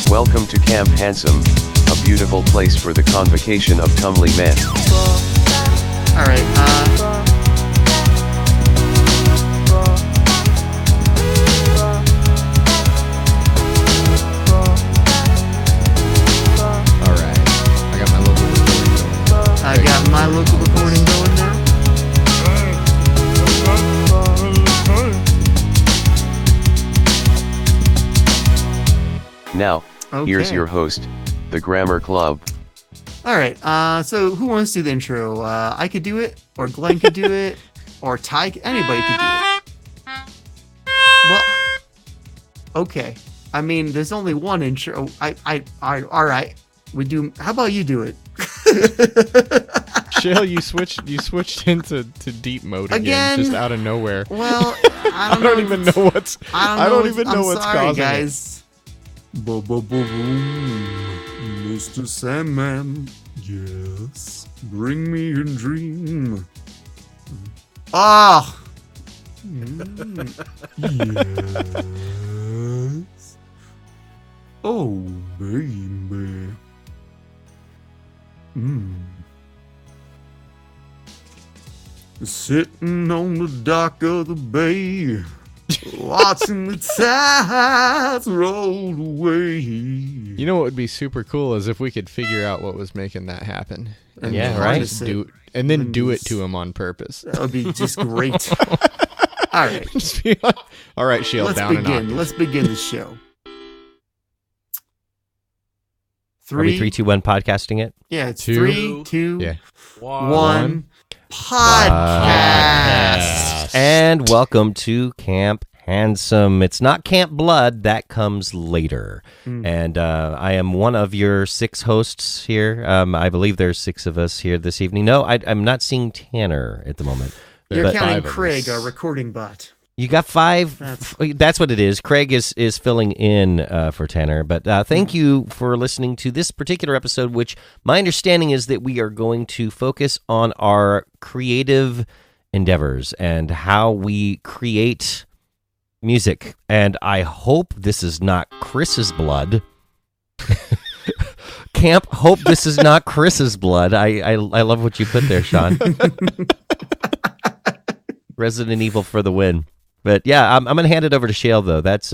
Welcome to Camp Handsome, a beautiful place for the convocation of comely men. Alright, I got my local recording going now. Now, here's Okay. your host, the Grammar Club. Alright, so who wants to do the intro? I could do it, or Glenn could do it, or Ty, anybody could do it. Well, okay. I mean, there's only one intro. Alright. How about you do it? Shale, you switched into deep mode again, just out of nowhere. Well, I don't I don't even know what's. I don't even know I'm what's sorry, causing guys. Mr. Sandman, yes, bring me a dream. Ah, yes. Oh, baby. Sitting on the dock of the bay, watching the tides roll away. You know what would be super cool is if we could figure out what was making that happen. And Yeah, then right? just do it to him on purpose. That would be just great. All right, Just be like, all right, Shale, let's down an begin. octave. Let's begin the show. Are we 3, 2, 1 podcasting it? Yeah, it's Two. 3, 2, Yeah. 1. Podcast. And welcome to Camp Handsome. It's not Camp Blood, that comes later. And I am one of your 6 hosts here. I believe there's 6 of us here this evening. No, I'm not seeing Tanner at the moment. You're But- counting 5 of Craig, us. our recording bot. You got 5. That's what it is. Craig is filling in for Tanner. But thank you for listening to this particular episode, which my understanding is that we are going to focus on our creative endeavors and how we create music. And I hope this is not Chris's blood. Camp, hope this is not Chris's blood. I love what you put there, Sean. Resident Evil for the win. But yeah, I'm going to hand it over to Shale, though. That's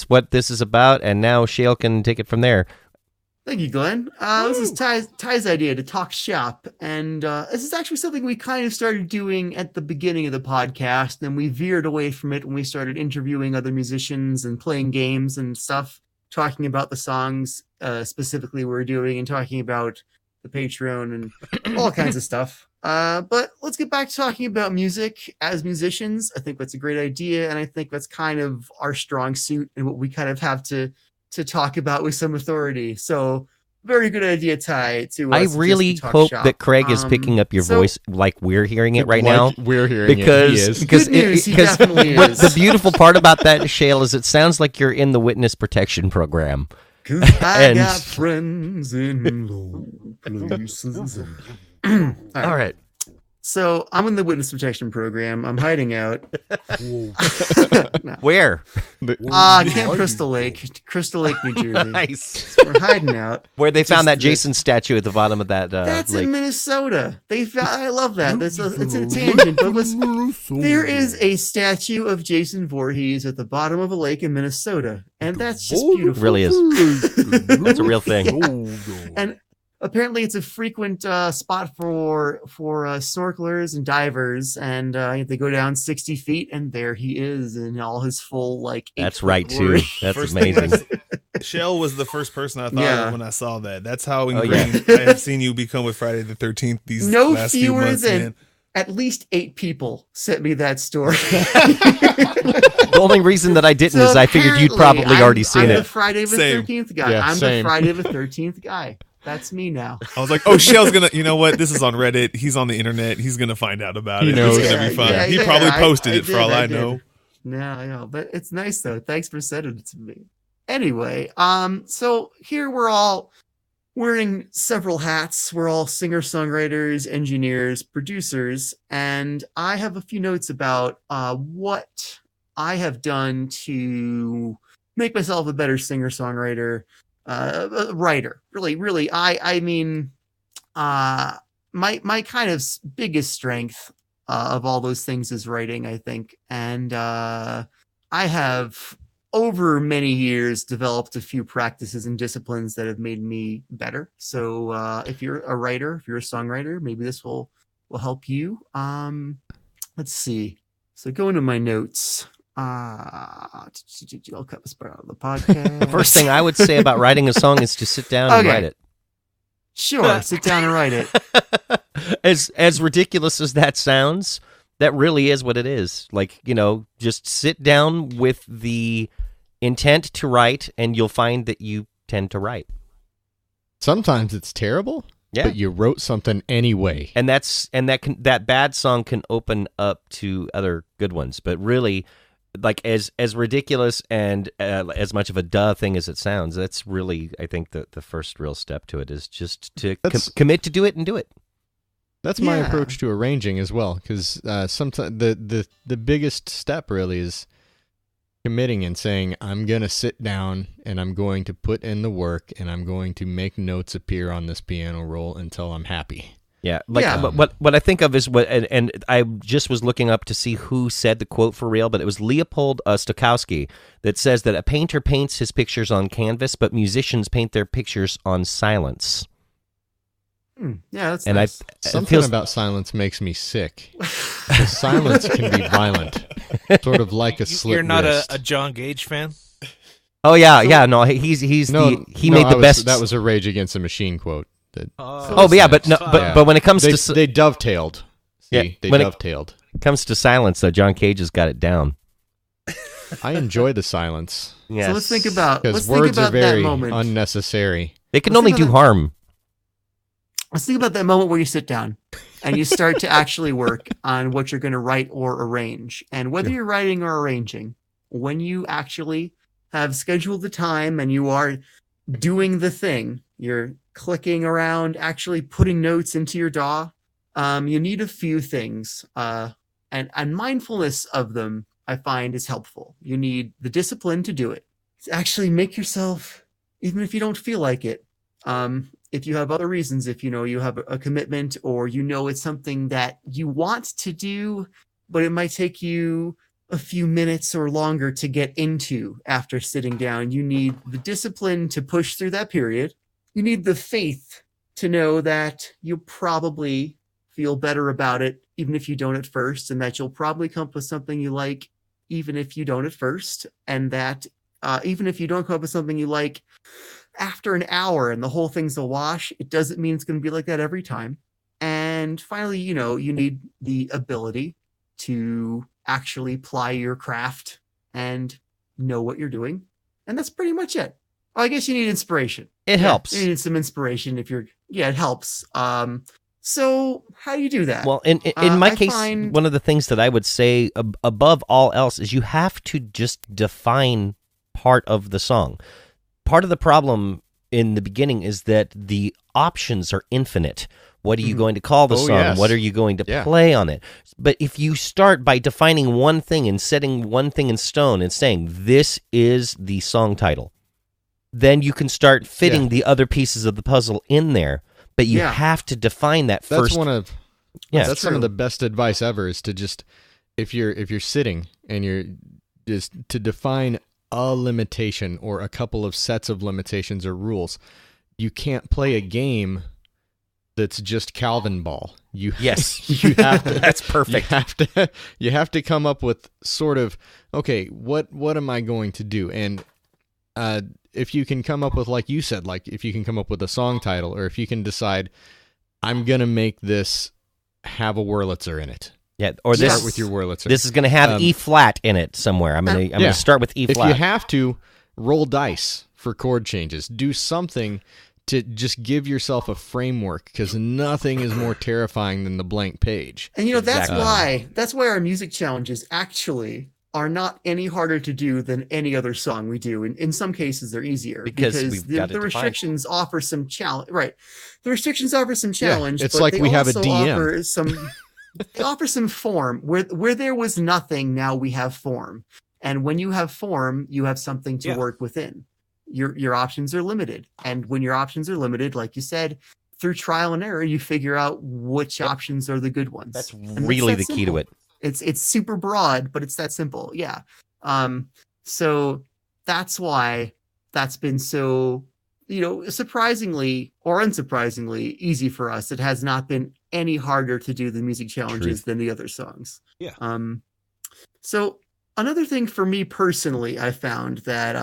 what this is about, and now Shale can take it from there. Thank you, Glenn. This is Ty's idea to talk shop, and this is actually something we kind of started doing at the beginning of the podcast, and we veered away from it when we started interviewing other musicians and playing games and stuff, talking about the songs specifically we're doing, and talking about the Patreon and all kinds of stuff. But let's get back to talking about music as musicians. I think that's a great idea, and I think that's kind of our strong suit and what we kind of have to talk about with some authority. So, very good idea, Ty. To I suggest really we talk hope shop. that Craig is picking up your so- voice like we're hearing it right Like now. we're hearing Because it. He is. because Good news, he because definitely what is. the beautiful part about that, Shale, is it sounds like you're in the witness protection program. 'Cause I and- got friends in low places. All right. So I'm in the witness protection program. I'm hiding out. Where? Camp Crystal Lake, New Jersey. Nice. We're hiding out. Where they found Just that the- Jason statue at the bottom of that That's lake. in Minnesota. I love that. It's a tangent, but there is a statue of Jason Voorhees at the bottom of a lake in Minnesota, and that's just beautiful. It really is. It's a real thing. And apparently, it's a frequent spot for snorkelers and divers, and they go down 60 feet, and there he is in all his full That's 8-foot right too. glory. That's First thing amazing. Shell was the first person I thought Yeah. of when I saw that. That's how yeah. ingrained I have seen you become with Friday the 13th these No last few fewer months, than man. at least 8 people sent me that story. The only reason that I didn't is I figured you'd apparently, probably already seen I'm it. the Friday the Same. 13th guy. Yeah, I'm same. the Friday the 13th guy. That's me now. I was like, oh, Shell's gonna, you know what? This is on Reddit. He's on the internet. He's gonna find out about He it. knows. It's gonna be fun. Yeah, he yeah, probably I- posted I it for did, all I I did. know. No, I know, but it's nice though. Thanks for sending it to me. Anyway, so here we're wearing several hats. We're all singer-songwriters, engineers, producers, and I have a few notes about what I have done to make myself a better singer-songwriter, writer. Really, I mean, my kind of biggest strength of all those things is writing, I think. And I have, over many years, developed a few practices and disciplines that have made me better. So if you're a writer, if you're a songwriter, maybe this will help you. Let's see. So go into my notes. I'll cut this part out of the podcast. The first thing I would say about writing a song is to sit down and write it. Sure, sit down and write it. As ridiculous as that sounds, that really is what it is. Like, just sit down with the intent to write, and you'll find that you tend to write. Sometimes it's terrible, but you wrote something anyway. And that bad song can open up to other good ones. But really, like as ridiculous and as much of a duh thing as it sounds, that's really, I think, the first real step to it is just to commit to do it and do it. That's my approach to arranging as well, because sometimes the biggest step really is committing and saying, I'm going to sit down and I'm going to put in the work and I'm going to make notes appear on this piano roll until I'm happy. Yeah, but what I think of is and I just was looking up to see who said the quote for real, but it was Leopold Stokowski that says that a painter paints his pictures on canvas, but musicians paint their pictures on silence. Yeah, that's and nice. Something about silence makes me sick. The silence can be violent, sort of like a slit You're not wrist. a John Gage fan? Oh yeah, no, he made the best. That was a Rage Against the Machine quote. But when it comes to they dovetailed. See, they dovetailed. When it comes to silence, though, John Cage has got it down. I enjoy the silence. Yes. So let's think about words are very that moment. Unnecessary. They can only do harm. Let's think about that moment where you sit down and you start to actually work on what you're going to write or arrange. And whether you're writing or arranging, when you actually have scheduled the time and you are doing the thing, you're clicking around, actually putting notes into your DAW, you need a few things. And mindfulness of them, I find, is helpful. You need the discipline to do it. To actually make yourself, even if you don't feel like it, if you have other reasons, if you have a commitment, or it's something that you want to do, but it might take you a few minutes or longer to get into after sitting down, you need the discipline to push through that period. You need the faith to know that you'll probably feel better about it, even if you don't at first, and that you'll probably come up with something you like, even if you don't at first, and that even if you don't come up with something you like after an hour and the whole thing's a wash, it doesn't mean it's going to be like that every time. And finally, you need the ability to actually ply your craft and know what you're doing. And that's pretty much it. Well, I guess you need inspiration. It helps. You need some inspiration it helps. So how do you do that? Well, in my case, one of the things that I would say above all else is you have to just define part of the song. Part of the problem in the beginning is that the options are infinite. What are you going to call the song? Yes. What are you going to play on it? But if you start by defining one thing and setting one thing in stone and saying, this is the song title, then you can start fitting the other pieces of the puzzle in there. But you have to define that first. That's some of the best advice ever, is to just, if you're sitting and you're just to define a limitation or a couple of sets of limitations or rules. You can't play a game that's just Calvin ball. You have to. That's perfect. You have to come up with sort of, okay, what am I going to do? And if you can come up with, like you said, like if you can come up with a song title, or if you can decide, I'm gonna make this have a Wurlitzer in it. Yeah, or start with your Wurlitzer. This is going to have E flat in it somewhere. I'm going to start with E flat. If you have to, roll dice for chord changes. Do something to just give yourself a framework, because nothing is more terrifying than the blank page. And that's why our music challenges actually are not any harder to do than any other song we do. In some cases, they're easier because the restrictions offer some challenge. Right, the restrictions offer some challenge. It's but like they we have a also DM. Offer some. They offer some form where there was nothing. Now we have form. And when you have form, you have something to Yeah. work within. Your options are limited. And when your options are limited, like you said, through trial and error, you figure out which options are the good ones. That's And really that the key to simple. it. It's super broad, but it's that simple. Yeah. So that's why that's been so, surprisingly or unsurprisingly easy for us. It has not been any harder to do the music challenges than the other songs. Yeah. So another thing for me personally, I found that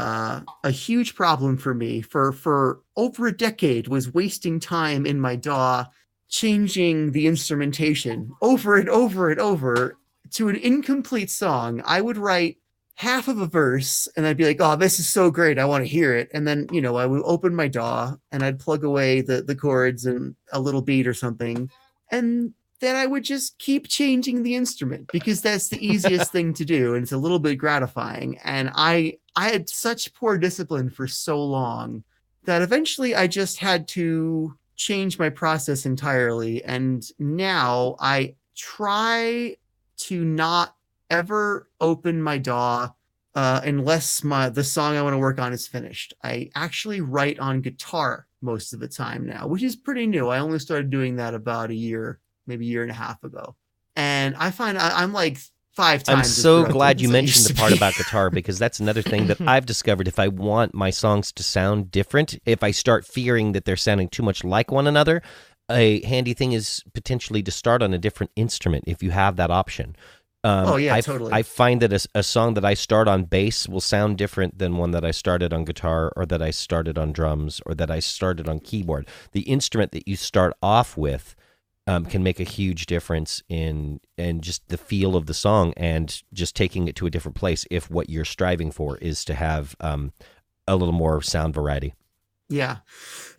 a huge problem for me for over a decade was wasting time in my DAW changing the instrumentation over and over and over to an incomplete song. I would write half of a verse and I'd be like, oh, this is so great, I want to hear it. And then, I would open my DAW and I'd plug away the chords and a little beat or something. And then I would just keep changing the instrument because that's the easiest thing to do. And it's a little bit gratifying. And I had such poor discipline for so long that eventually I just had to change my process entirely. And now I try to not ever open my DAW unless the song I want to work on is finished. I actually write on guitar most of the time now, which is pretty new. I only started doing that about maybe a year and a half ago. And I find I'm like 5 times. I'm so glad you mentioned the part about guitar, because that's another thing that I've discovered. If I want my songs to sound different, if I start fearing that they're sounding too much like one another, a handy thing is potentially to start on a different instrument if you have that option. Totally. I find that a song that I start on bass will sound different than one that I started on guitar, or that I started on drums, or that I started on keyboard. The instrument that you start off with can make a huge difference in just the feel of the song and just taking it to a different place if what you're striving for is to have a little more sound variety. Yeah.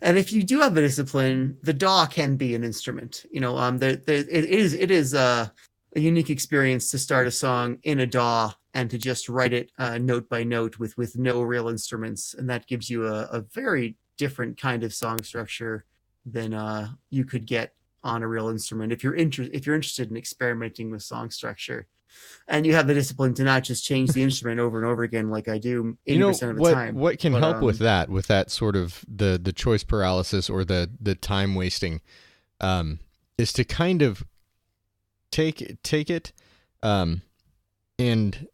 And if you do have a discipline, the DAW can be an instrument. It is a unique experience to start a song in a DAW and to just write it note by note with no real instruments. And that gives you a very different kind of song structure than you could get on a real instrument if you're interested in experimenting with song structure, and you have the discipline to not just change the instrument over and over again like I do 80% of the time. What can help with that sort of the choice paralysis or the time wasting is to kind of take it and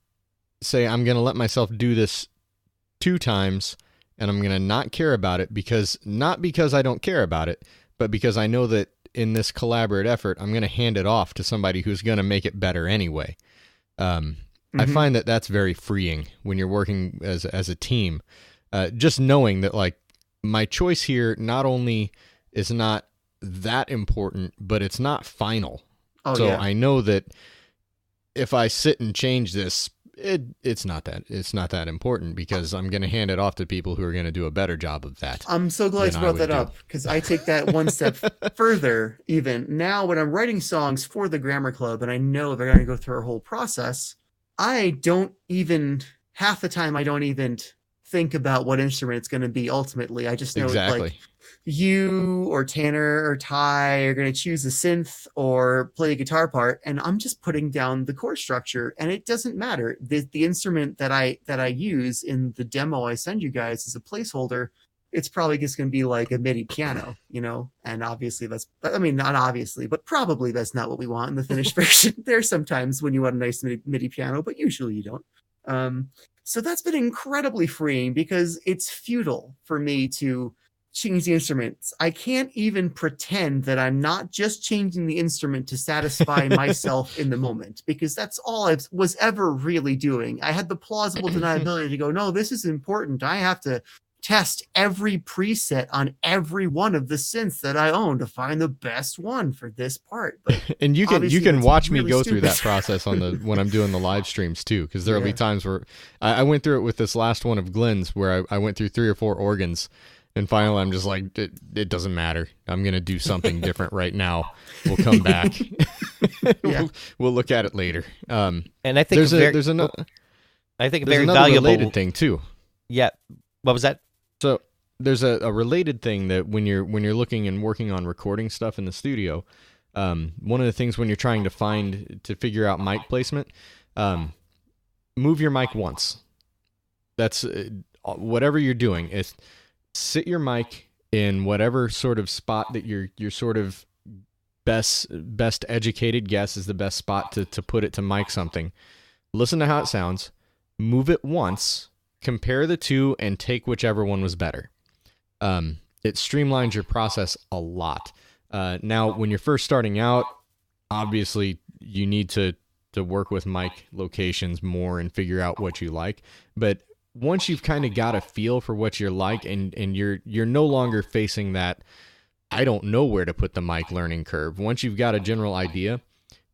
say, I'm going to let myself do this 2 times and I'm going to not care about it, not because I don't care about it, but because I know that in this collaborative effort, I'm going to hand it off to somebody who's going to make it better anyway. I find that that's very freeing when you're working as a team. Just knowing that, like, my choice here not only is not that important, but it's not final. I know that if I sit and change this, it's not that important, because I'm going to hand it off to people who are going to do a better job of that. I'm so glad you brought that up, because I take that one step further. Even now, when I'm writing songs for the Grammar Club and I know they're going to go through our whole process, half the time I don't even think about what instrument it's going to be ultimately. I just know like you or Tanner or Ty are going to choose a synth or play a guitar part, and I'm just putting down the chord structure, and it doesn't matter. The instrument that I use in the demo I send you guys as a placeholder, it's probably just going to be like a MIDI piano, and obviously not obviously, but probably that's not what we want in the finished version. There's sometimes when you want a nice MIDI piano, but usually you don't. So that's been incredibly freeing, because it's futile for me to change the instruments. I can't even pretend that I'm not just changing the instrument to satisfy myself in the moment, because that's all I was ever really doing. I had the plausible deniability to go, no, this is important. I have to test every preset on every one of the synths that I own to find the best one for this part. But and you can watch me go through that process when I'm doing the live streams too, because there'll be times where I went through it with this last one of Glenn's, where I went through 3 or 4 organs. And finally, I'm just like, it doesn't matter. I'm going to do something different right now. We'll come back. We'll look at it later. And I think there's a very valuable related thing too. Yeah. What was that? So there's a related thing that when you're looking and working on recording stuff in the studio, one of the things when you're trying to figure out mic placement, move your mic once. That's whatever you're doing. Is sit your mic in whatever sort of spot that you're sort of best educated guess is the best spot to put it to mic something. Listen to how it sounds. Move it once. Compare the two and take whichever one was better. It streamlines your process a lot. Now, when you're first starting out, obviously you need to work with mic locations more and figure out what you like. But once you've kind of got a feel for what you're like, and you're no longer facing that I don't know where to put the mic learning curve. Once you've got a general idea,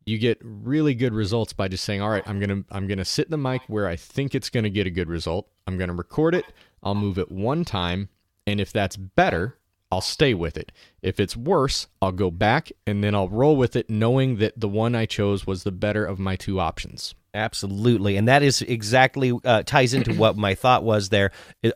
you get really good results by just saying, all right, I'm gonna sit the mic where I think it's gonna get a good result. I'm gonna record it. I'll move it one time, and if that's better, I'll stay with it. If it's worse, I'll go back, and then I'll roll with it, knowing that the one I chose was the better of my two options. Absolutely. And that is exactly ties into what my thought was there.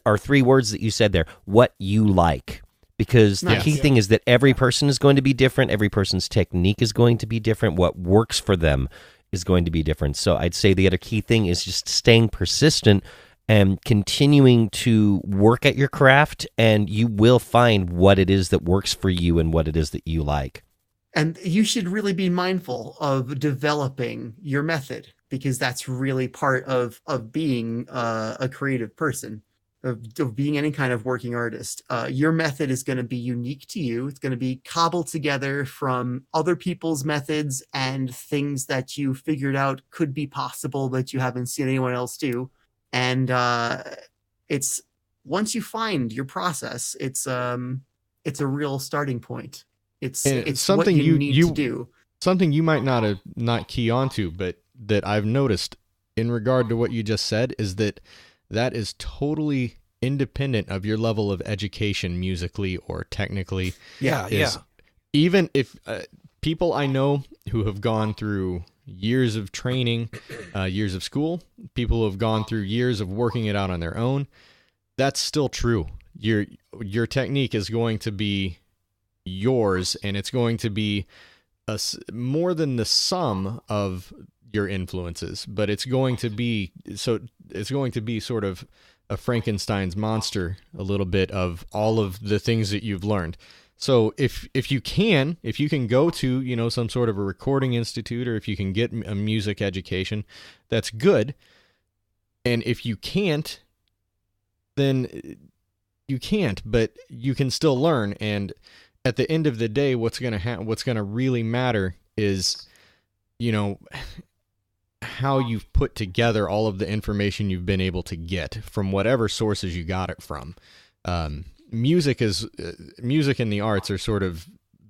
Are three words that you said there. What you like. Because the key thing is that every person is going to be different. Every person's technique is going to be different. What works for them is going to be different. So I'd say the other key thing is just staying persistent and continuing to work at your craft, and you will find what it is that works for you and what it is that you like. And you should really be mindful of developing your method, because that's really part of being a creative person, of being any kind of working artist. Your method is going to be unique to you. It's going to be cobbled together from other people's methods and things that you figured out could be possible that you haven't seen anyone else do. And it's once you find your process, it's a real starting point. It's something what you need to do. Something you might not key onto, but that I've noticed in regard to what you just said is that is totally independent of your level of education musically or technically. Yeah. Even if people I know who have gone through years of training, years of school, people who have gone through years of working it out on their own, that's still true. Your technique is going to be yours, and it's going to be more than the sum of your influences, but it's going to be sort of a Frankenstein's monster, a little bit of all of the things that you've learned. So if you can go to, some sort of a recording institute, or if you can get a music education, that's good. And if you can't, then you can't, but you can still learn. And at the end of the day, what's going to really matter is, how you've put together all of the information you've been able to get from whatever sources you got it from. Music and the arts are sort of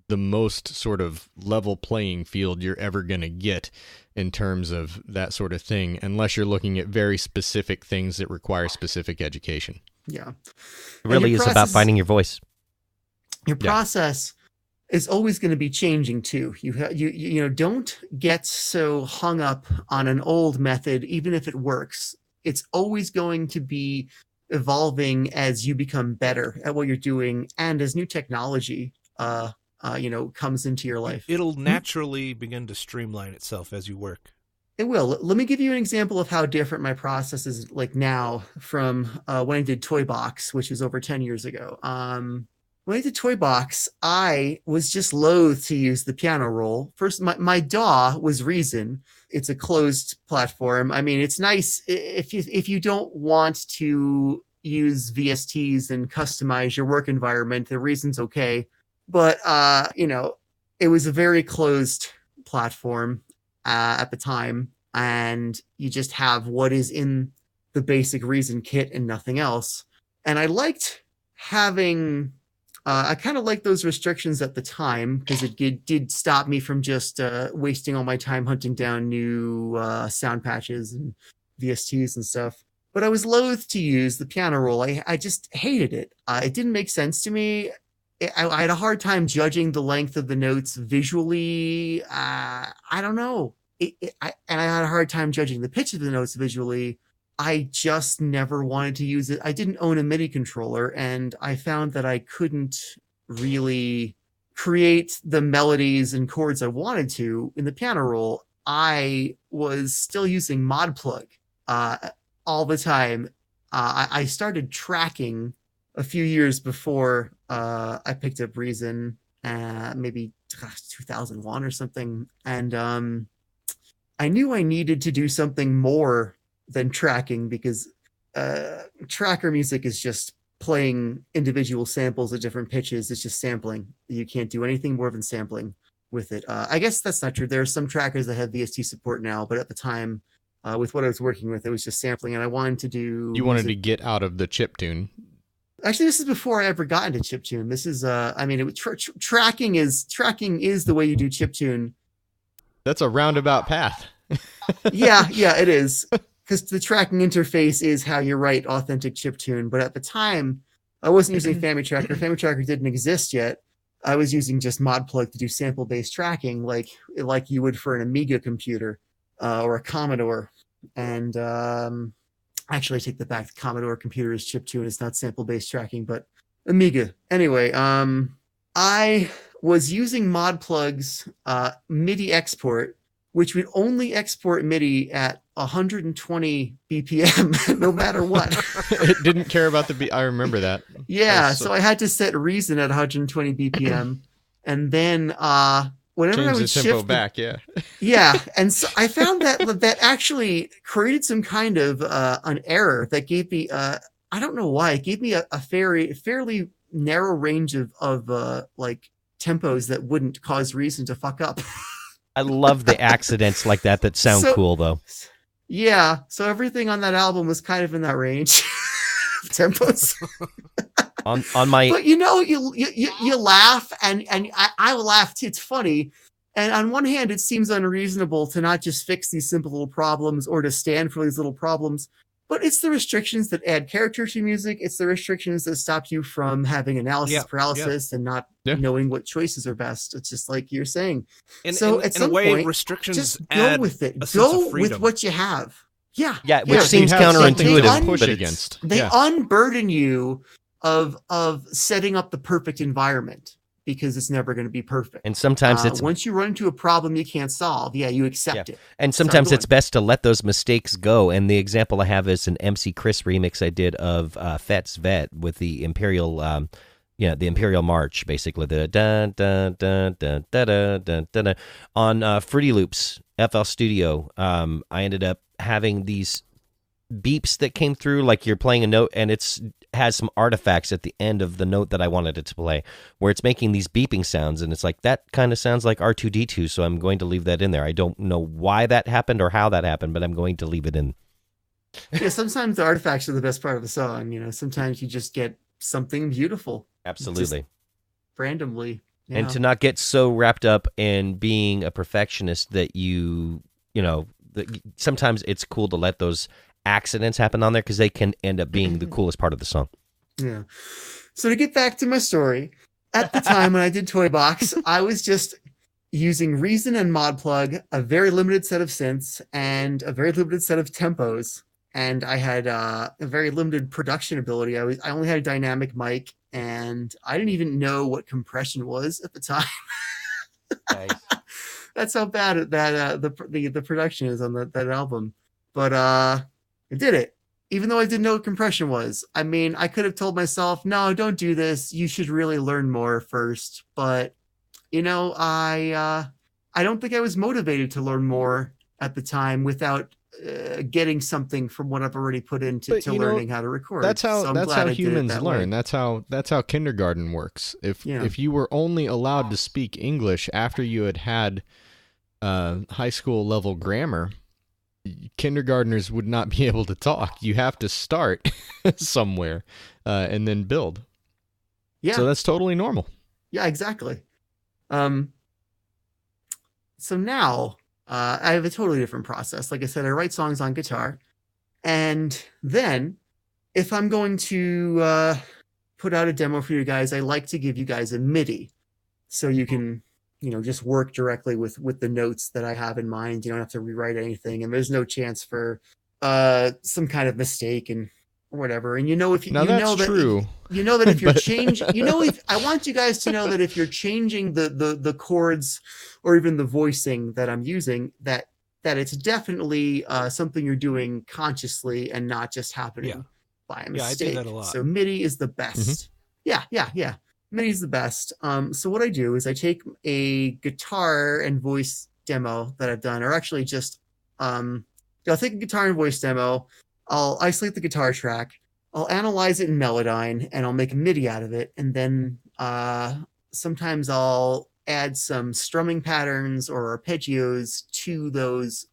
the most sort of level playing field you're ever going to get in terms of that sort of thing, unless you're looking at very specific things that require specific education. Yeah. It really is about finding your voice. Your process is always going to be changing too. You don't get so hung up on an old method, even if it works. It's always going to be evolving as you become better at what you're doing, and as new technology comes into your life. It'll naturally begin to streamline itself as you work. It will. Let me give you an example of how different my process is like now from when I did Toy Box, which was over 10 years ago. When I did Toy Box, I was just loath to use the piano roll. First, my DAW was Reason. It's a closed platform. I mean, it's nice if you don't want to use VSTs and customize your work environment, the Reason's okay. But, it was a very closed platform at the time, and you just have what is in the basic Reason kit and nothing else. And I liked having... I kind of liked those restrictions at the time, because it did stop me from just wasting all my time hunting down new sound patches and VSTs and stuff. But I was loath to use the piano roll. I just hated it. It didn't make sense to me. I had a hard time judging the length of the notes visually. I don't know. And I had a hard time judging the pitch of the notes visually. I just never wanted to use it. I didn't own a MIDI controller, and I found that I couldn't really create the melodies and chords I wanted to in the piano roll. I was still using Mod Plug, all the time. I started tracking a few years before I picked up Reason, maybe 2001 or something. And I knew I needed to do something more than tracking, because tracker music is just playing individual samples at different pitches. It's just sampling. You can't do anything more than sampling with it. I guess that's not true. There are some trackers that have VST support now, but at the time, with what I was working with, it was just sampling, and I wanted to do... You wanted to get out of the chiptune. Actually, this is before I ever got into chiptune. This is, tracking is the way you do chiptune. That's a roundabout path. yeah, it is. Because the tracking interface is how you write authentic chiptune. But at the time, I wasn't using FamiTracker. FamiTracker didn't exist yet. I was using just ModPlug to do sample-based tracking, like you would for an Amiga computer or a Commodore. And actually, I take that back. The Commodore computer is chiptune. It's not sample-based tracking, but Amiga. Anyway, I was using ModPlug's MIDI export, which would only export MIDI at 120 BPM, no matter what. It didn't care about the beat. I remember that. Yeah, so I had to set Reason at 120 BPM, and then whenever change I would the tempo shift back, yeah. Yeah, and so I found that actually created some kind of an error that gave me I don't know why, it gave me a fairly narrow range of like tempos that wouldn't cause Reason to fuck up. I love the accidents like that sound cool though. Yeah, so everything on that album was kind of in that range. Tempos. on my, but you laugh and I laugh too. It's funny. And on one hand, it seems unreasonable to not just fix these simple little problems or to stand for these little problems, but it's the restrictions that add character to music. It's the restrictions that stop you from having analysis paralysis and not knowing what choices are best. It's just like you're saying. At some point, restrictions just go with it. Go with what you have. Yeah. Which seems counterintuitive. Push against. They unburden you of setting up the perfect environment, because it's never going to be perfect. And sometimes it's... once you run into a problem you can't solve, you accept it. And sometimes it's best to let those mistakes go. And the example I have is an MC Chris remix I did of Fet's Vet with the Imperial... the Imperial March, basically. The dun dun dun dun dun dun dun dun. On Fruity Loops, FL Studio, I ended up having these beeps that came through, like you're playing a note and it's has some artifacts at the end of the note that I wanted it to play, where it's making these beeping sounds, and it's like, that kind of sounds like R2-D2, so I'm going to leave that in there. I don't know why that happened or how that happened, but I'm going to leave it in. Yeah, sometimes the artifacts are the best part of the song. Sometimes you just get something beautiful. Absolutely. Just randomly. Yeah. And to not get so wrapped up in being a perfectionist that sometimes it's cool to let those accidents happen on there, because they can end up being the coolest part of the song. Yeah. So to get back to my story, at the time when I did Toy Box, I was just using Reason and ModPlug, a very limited set of synths and a very limited set of tempos, and I had a very limited production ability. I only had a dynamic mic, and I didn't even know what compression was at the time. Nice. That's how bad that the production is on that album. But I did it, even though I didn't know what compression was. I mean, I could have told myself, no, don't do this. You should really learn more first. But, I don't think I was motivated to learn more at the time without getting something from what I've already put into learning how to record. That's how humans learn. That's how kindergarten works. If you were only allowed to speak English after you had high school level grammar, kindergartners would not be able to talk. You have to start somewhere and then build. Yeah. So that's totally normal. Yeah, exactly. So now I have a totally different process. Like I said, I write songs on guitar, and then if I'm going to put out a demo for you guys, I like to give you guys a MIDI so you can just work directly with the notes that I have in mind. You don't have to rewrite anything, and there's no chance for some kind of mistake and whatever. And if you're changing, I want you guys to know that if you're changing the chords or even the voicing that I'm using, that that it's definitely something you're doing consciously and not just happening by a mistake. I do that a lot. So MIDI is the best. Yeah. MIDI is the best. So what I do is I take a guitar and voice demo that I've done, or actually just I'll take a guitar and voice demo. I'll isolate the guitar track. I'll analyze it in Melodyne, and I'll make a MIDI out of it. And then sometimes I'll add some strumming patterns or arpeggios to those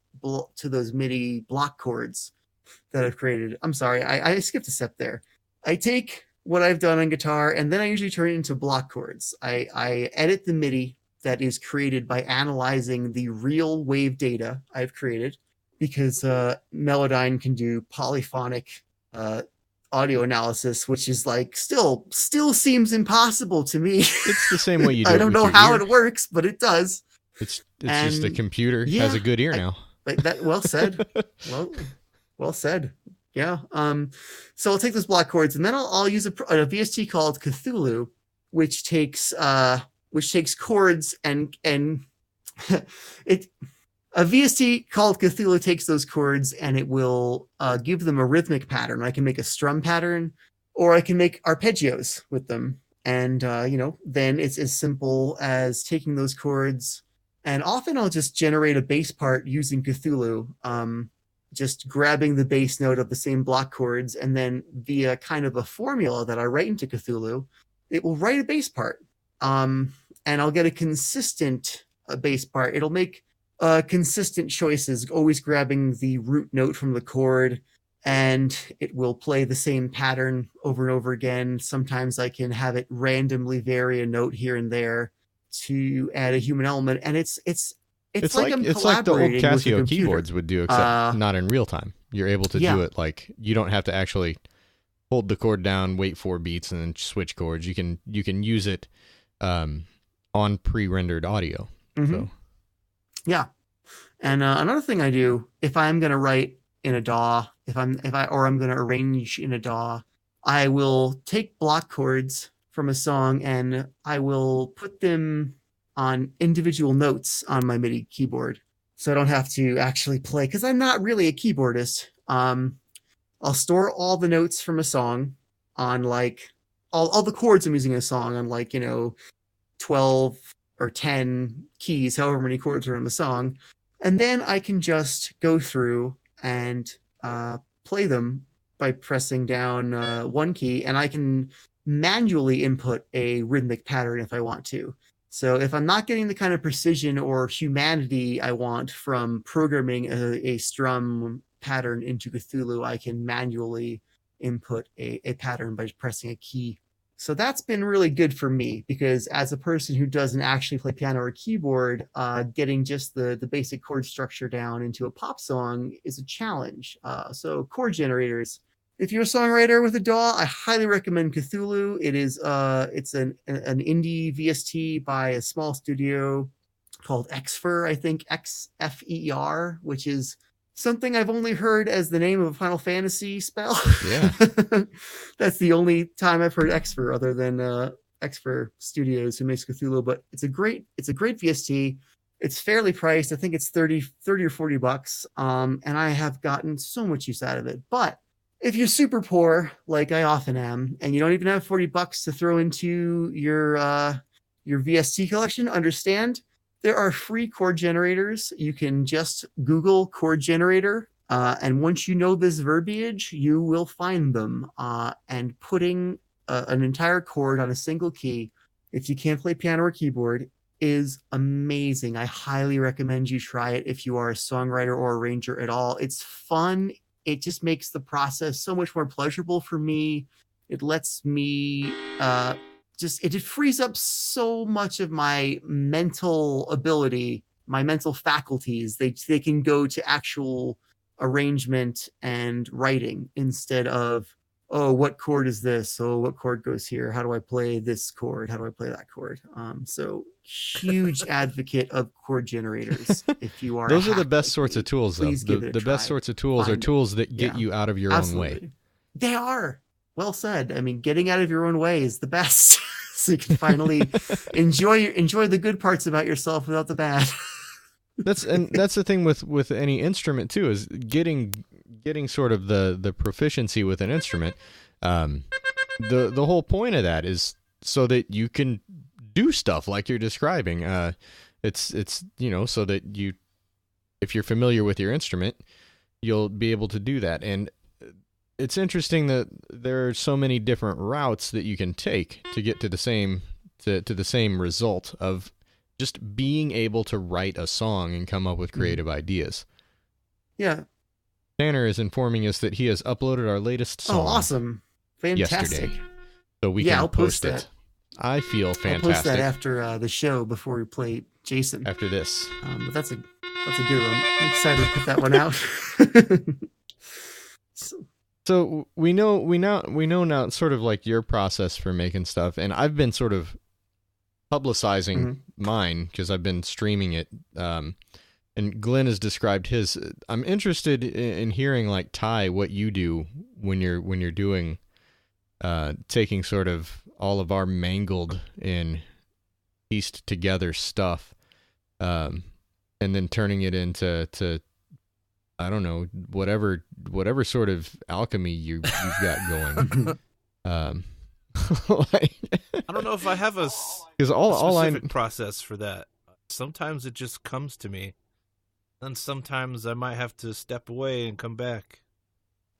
MIDI block chords that I've created. I'm sorry, I skipped a step there. I take what I've done on guitar, and then I usually turn it into block chords. I edit the MIDI that is created by analyzing the real wave data I've created, because Melodyne can do polyphonic audio analysis, which is like still seems impossible to me. It's the same way you do I don't know how it works, but it does. It's just a computer has a good ear now. Well said. well said. Yeah. So I'll take those block chords, and then I'll use a VST called Cthulhu, which takes chords and a VST called Cthulhu takes those chords and it will give them a rhythmic pattern. I can make a strum pattern, or I can make arpeggios with them. And, then it's as simple as taking those chords, and often I'll just generate a bass part using Cthulhu, just grabbing the bass note of the same block chords, and then via kind of a formula that I write into Cthulhu, it will write a bass part. And I'll get a consistent bass part. It'll make consistent choices, always grabbing the root note from the chord, and it will play the same pattern over and over again. Sometimes I can have it randomly vary a note here and there to add a human element, and it's like I'm like the old collaborating Casio with a keyboards would do, except not in real time. You're able to do it like you don't have to actually hold the chord down, wait 4 beats, and then switch chords. You can use it on pre-rendered audio. Mm-hmm. So. Yeah. And another thing I do, if I'm going to write in a DAW, I'm going to arrange in a DAW, I will take block chords from a song and I will put them on individual notes on my MIDI keyboard, so I don't have to actually play, because I'm not really a keyboardist. I'll store all the notes from a song on like all the chords I'm using in a song on 12 or 10 keys, however many chords are in the song. And then I can just go through and play them by pressing down one key, and I can manually input a rhythmic pattern if I want to. So if I'm not getting the kind of precision or humanity I want from programming a strum pattern into Cthulhu, I can manually input a pattern by pressing a key. So that's been really good for me, because as a person who doesn't actually play piano or keyboard, getting just the basic chord structure down into a pop song is a challenge. So chord generators, if you're a songwriter with a DAW, I highly recommend Cthulhu. It is it's an indie VST by a small studio called Xfer, I think XFER, which is something I've only heard as the name of a Final Fantasy spell. Yeah. That's the only time I've heard Xfer other than Xfer Studios, who makes Cthulhu. But it's a great VST. It's fairly priced. I think it's 30 or $40. And I have gotten so much use out of it. But if you're super poor, like I often am, and you don't even have $40 to throw into your VST collection, understand there are free chord generators. You can just Google chord generator, and once you know this verbiage, you will find them. And putting an entire chord on a single key, if you can't play piano or keyboard, is amazing. I highly recommend you try it if you are a songwriter or arranger at all. It's fun. It just makes the process so much more pleasurable for me. It lets me it frees up so much of my mental ability, my mental faculties. They can go to actual arrangement and writing instead of, oh, what chord is this? Oh, what chord goes here? How do I play this chord? How do I play that chord? So huge advocate of chord generators. If you are, those are the best sorts of tools, though. The best sorts of tools are tools that get you out of your own way. They are. Well said. I mean, getting out of your own way is the best. So you can finally enjoy the good parts about yourself without the bad. That's the thing with any instrument too, is getting sort of the proficiency with an instrument. The whole point of that is so that you can do stuff like you're describing. It's so that if you're familiar with your instrument, you'll be able to do that. And it's interesting that there are so many different routes that you can take to get to the same to the same result of just being able to write a song and come up with creative ideas. Yeah. Tanner is informing us that he has uploaded our latest song. Oh, awesome. Fantastic. Yesterday. So we can I'll post it. that. I feel fantastic. I'll post that after the show before we play Jason. After this. But that's a good one. I'm excited to put that one out. So we know now sort of like your process for making stuff, and I've been sort of publicizing mine because I've been streaming it. And Glenn has described his. I'm interested in hearing, like, Ty, what you do when you're doing, taking sort of all of our mangled and pieced together stuff, and then turning it into I don't know, whatever sort of alchemy you've got going. I don't know if I have a specific process for that. Sometimes it just comes to me, and sometimes I might have to step away and come back.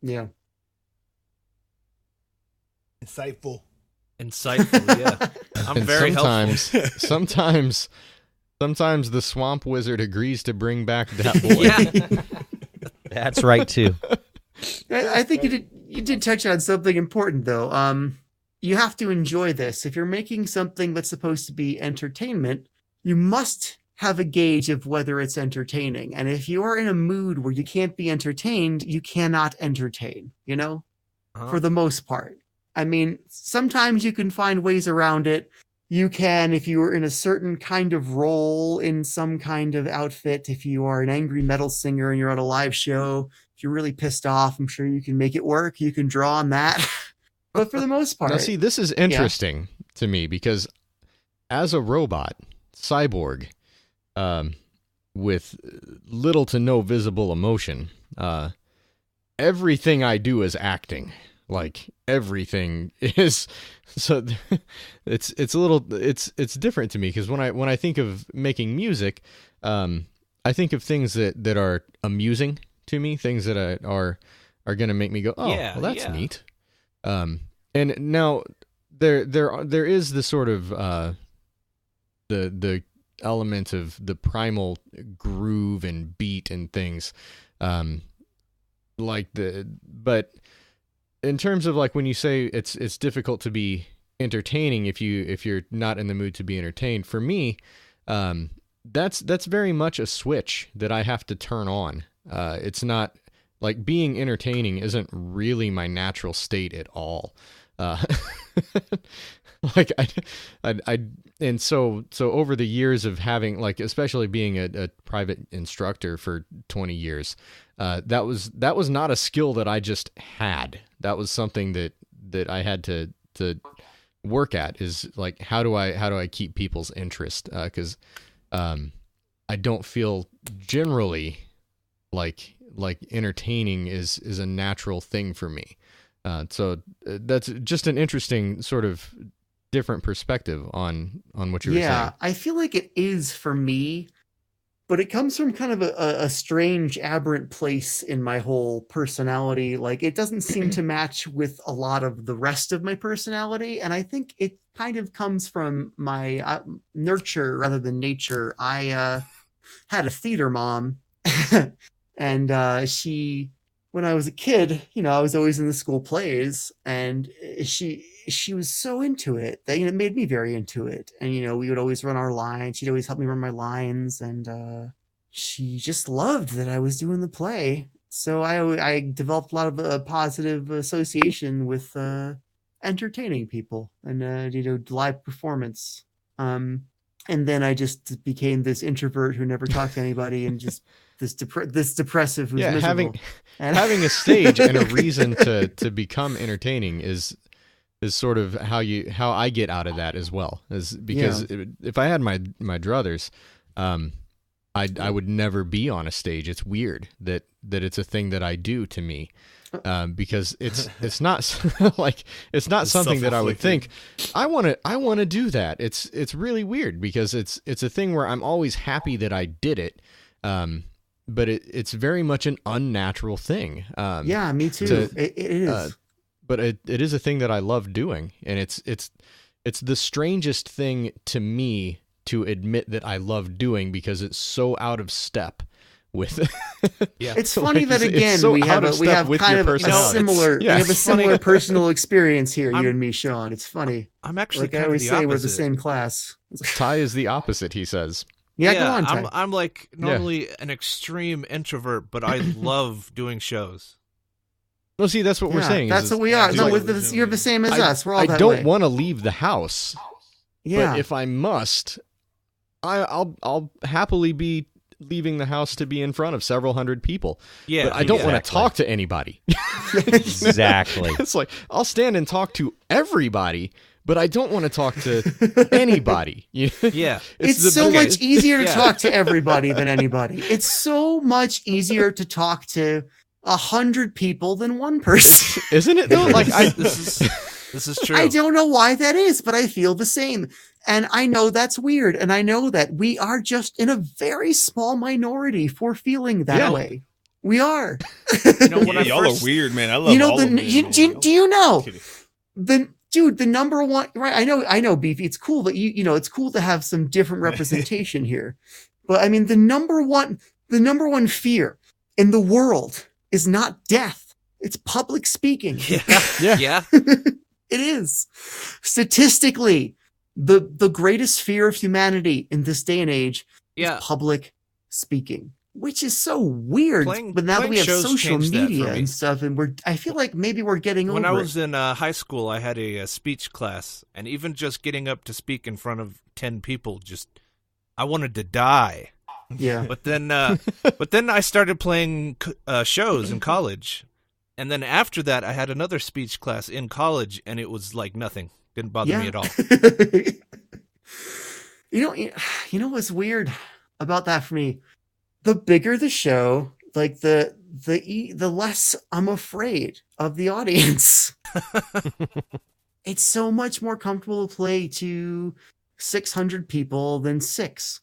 Yeah. Insightful, yeah. I'm very helpful. Sometimes the swamp wizard agrees to bring back that boy. Yeah. That's right too. I think you did touch on something important though. You have to enjoy this. If you're making something that's supposed to be entertainment, you must have a gauge of whether it's entertaining. And if you are in a mood where you can't be entertained, you cannot entertain, for the most part. I mean, sometimes you can find ways around it. You can, if you are in a certain kind of role in some kind of outfit, if you are an angry metal singer and you're on a live show, if you're really pissed off, I'm sure you can make it work. You can draw on that. But for the most part. Now, see, this is interesting to me because as a robot, cyborg, with little to no visible emotion, everything I do is acting. Like, everything is, so it's a little, it's different to me because when I think of making music, I think of things that are amusing to me, things that are going to make me go, well, that's neat. And now there is the sort of the element of the primal groove and beat and things, but in terms of, like, when you say it's difficult to be entertaining if you're not in the mood to be entertained, for me, that's very much a switch that I have to turn on. It's not like being entertaining isn't really my natural state at all. Like and so over the years of having, like, especially being a private instructor for 20 years, that was not a skill that I just had. That was something that I had to work at, is like, how do I keep people's interest? Because I don't feel generally like entertaining is a natural thing for me. So that's just an interesting sort of different perspective on what you were saying. Yeah, I feel like it is for me, but it comes from kind of a strange, aberrant place in my whole personality. Like, it doesn't seem to match with a lot of the rest of my personality, and I think it kind of comes from my nurture rather than nature. I had a theater mom, and she, when I was a kid, I was always in the school plays, and she was so into it that, it made me very into it. And, we would always run our lines. She'd always help me run my lines. And she just loved that I was doing the play. So I developed a lot of a positive association with entertaining people and, live performance. And then I just became this introvert who never talked to anybody and just this depressive who's miserable. Having a stage and a reason to become entertaining is sort of how I get out of that as well. Is because if I had my druthers, I would never be on a stage. It's weird that it's a thing that I do to me, because it's not like it's not something that I would think I want to do that. It's really weird because it's a thing where I'm always happy that I did it, but it's very much an unnatural thing. Yeah, me too. It is, but it is a thing that I love doing, and it's the strangest thing to me to admit that I love doing because it's so out of step with. Yeah, it's funny that again so we have kind of a similar personal experience here. You and me, Sean. It's funny. I'm actually like I always say, we're the same class. Ty is the opposite. He says. Yeah, go on, Ty. I'm like normally an extreme introvert, but I love doing shows. Well, see, that's what we're saying. That's what we are. No, you're the same as us. We're all that way. I don't want to leave the house. Yeah. But if I must, I'll happily be leaving the house to be in front of several hundred people. Yeah. But I don't want to talk to anybody. Exactly. It's like I'll stand and talk to everybody, but I don't want to talk to anybody. Yeah. It's so much easier to talk to everybody than anybody. It's so much easier to talk to 100 people than one person. Isn't it though? Like this is true. I don't know why that is, but I feel the same. And I know that's weird. And I know that we are just in a very small minority for feeling that way. We are. Y'all are weird, man. I love all of them. Do you know the number one, right? I know, Beefy. It's cool that it's cool to have some different representation here. But I mean, the number one fear in the world is not death. It's public speaking. Yeah. It is. Statistically, the greatest fear of humanity in this day and age is public speaking, which is so weird. But now that we have social media and stuff, and I feel like maybe we're getting over it. When I was in high school, I had a speech class, and even just getting up to speak in front of 10 people, I wanted to die. Yeah. But then I started playing shows in college. And then after that, I had another speech class in college, and it was like nothing. Didn't bother me at all. You know what's weird about that for me? The bigger the show, like the less I'm afraid of the audience. It's so much more comfortable to play to 600 people than 6.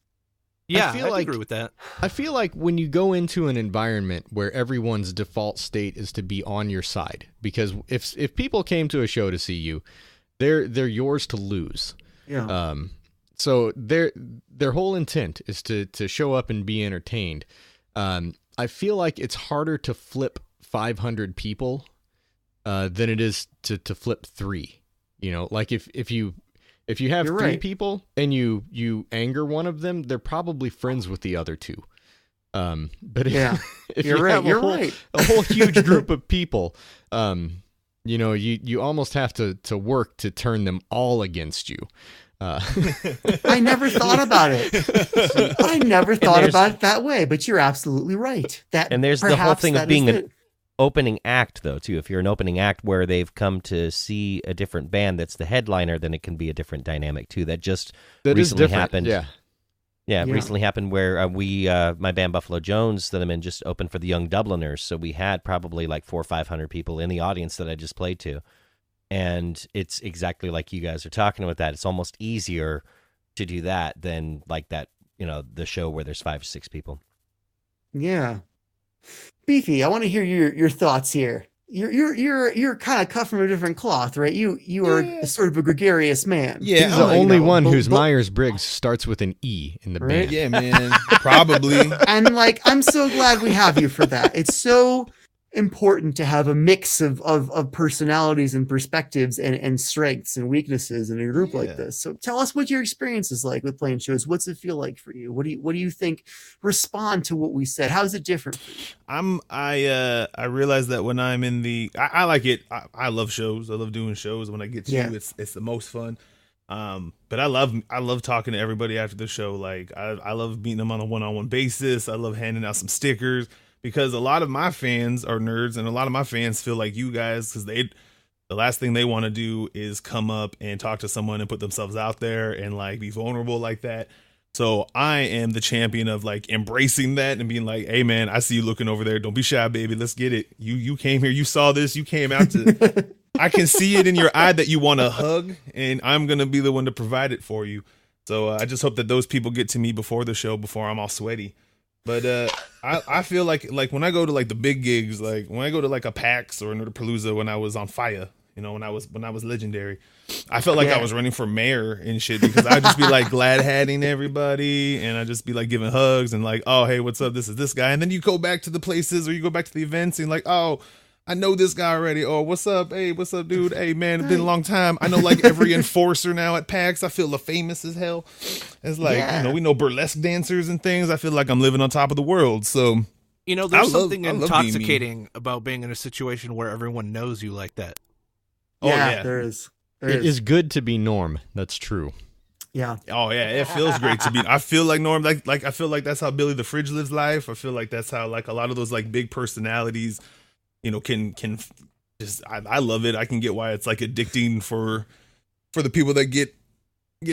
Yeah, I agree with that. I feel like when you go into an environment where everyone's default state is to be on your side, because if people came to a show to see you, they're yours to lose. Yeah. So their whole intent is to show up and be entertained. I feel like it's harder to flip 500 people than it is to flip 3. Like if you have 3 people and you anger one of them, they're probably friends with the other 2. But if you have a whole huge group of people, you almost have to work to turn them all against you. I never thought about it. I never thought about it that way, but you're absolutely right. And there's the whole thing of being an opening act, though, too. If you're an opening act where they've come to see a different band that's the headliner, then it can be a different dynamic, too. That recently happened. Yeah, recently happened where my band Buffalo Jones that I'm in just opened for the Young Dubliners, so we had probably like 400 or 500 people in the audience that I just played to. And it's exactly like you guys are talking about that. It's almost easier to do that than like that, the show where there's 5 or 6 people. Yeah. Beefy, I want to hear your thoughts here. You're kind of cut from a different cloth, right? You are sort of a gregarious man. Yeah, he's the only one whose Myers-Briggs starts with an E in the band. Yeah, man, probably. And I'm so glad we have you for that. It's so important to have a mix of personalities and perspectives and strengths and weaknesses in a group like this. So tell us what your experience is like with playing shows. What's it feel like for you? What do you think respond to what we said? How is it different for you? I realize that when I'm in I like it. I love shows. I love doing shows. When I get to it's the most fun. But I love talking to everybody after the show. Like I love meeting them on a one-on-one basis. I love handing out some stickers. Because a lot of my fans are nerds, and a lot of my fans feel like you guys, because the last thing they want to do is come up and talk to someone and put themselves out there and like be vulnerable like that. So I am the champion of like embracing that and being like, hey man, I see you looking over there. Don't be shy, baby. Let's get it. You came here. You saw this. You came out to, I can see it in your eye that you want a hug, and I'm going to be the one to provide it for you. So I just hope that those people get to me before the show, before I'm all sweaty. But I feel like when I go to like the big gigs, like when I go to like a PAX or another Palooza, when I was on fire, you know, when I was legendary, I felt like I was running for mayor and shit, because I'd just be like glad-hatting everybody, and I'd just be like giving hugs and like, oh, hey, what's up? This is this guy. And then you go back to the places, or you go back to the events and like, oh, I know this guy already. Oh, what's up? Hey, what's up, dude? Hey, man, it's been a long time. I know like every enforcer now at PAX. I feel famous as hell. It's like, you know, we know burlesque dancers and things. I feel like I'm living on top of the world. So, you know, there's something intoxicating about being in a situation where everyone knows you like that. Yeah, there is. It is good to be Norm. That's true. Yeah. Oh yeah, it feels great to be. I feel like Norm. Like I feel like that's how Billy the Fridge lives life. I feel like that's how like a lot of those like big personalities, you know, can just. I love it. I can get why it's like addicting for the people that get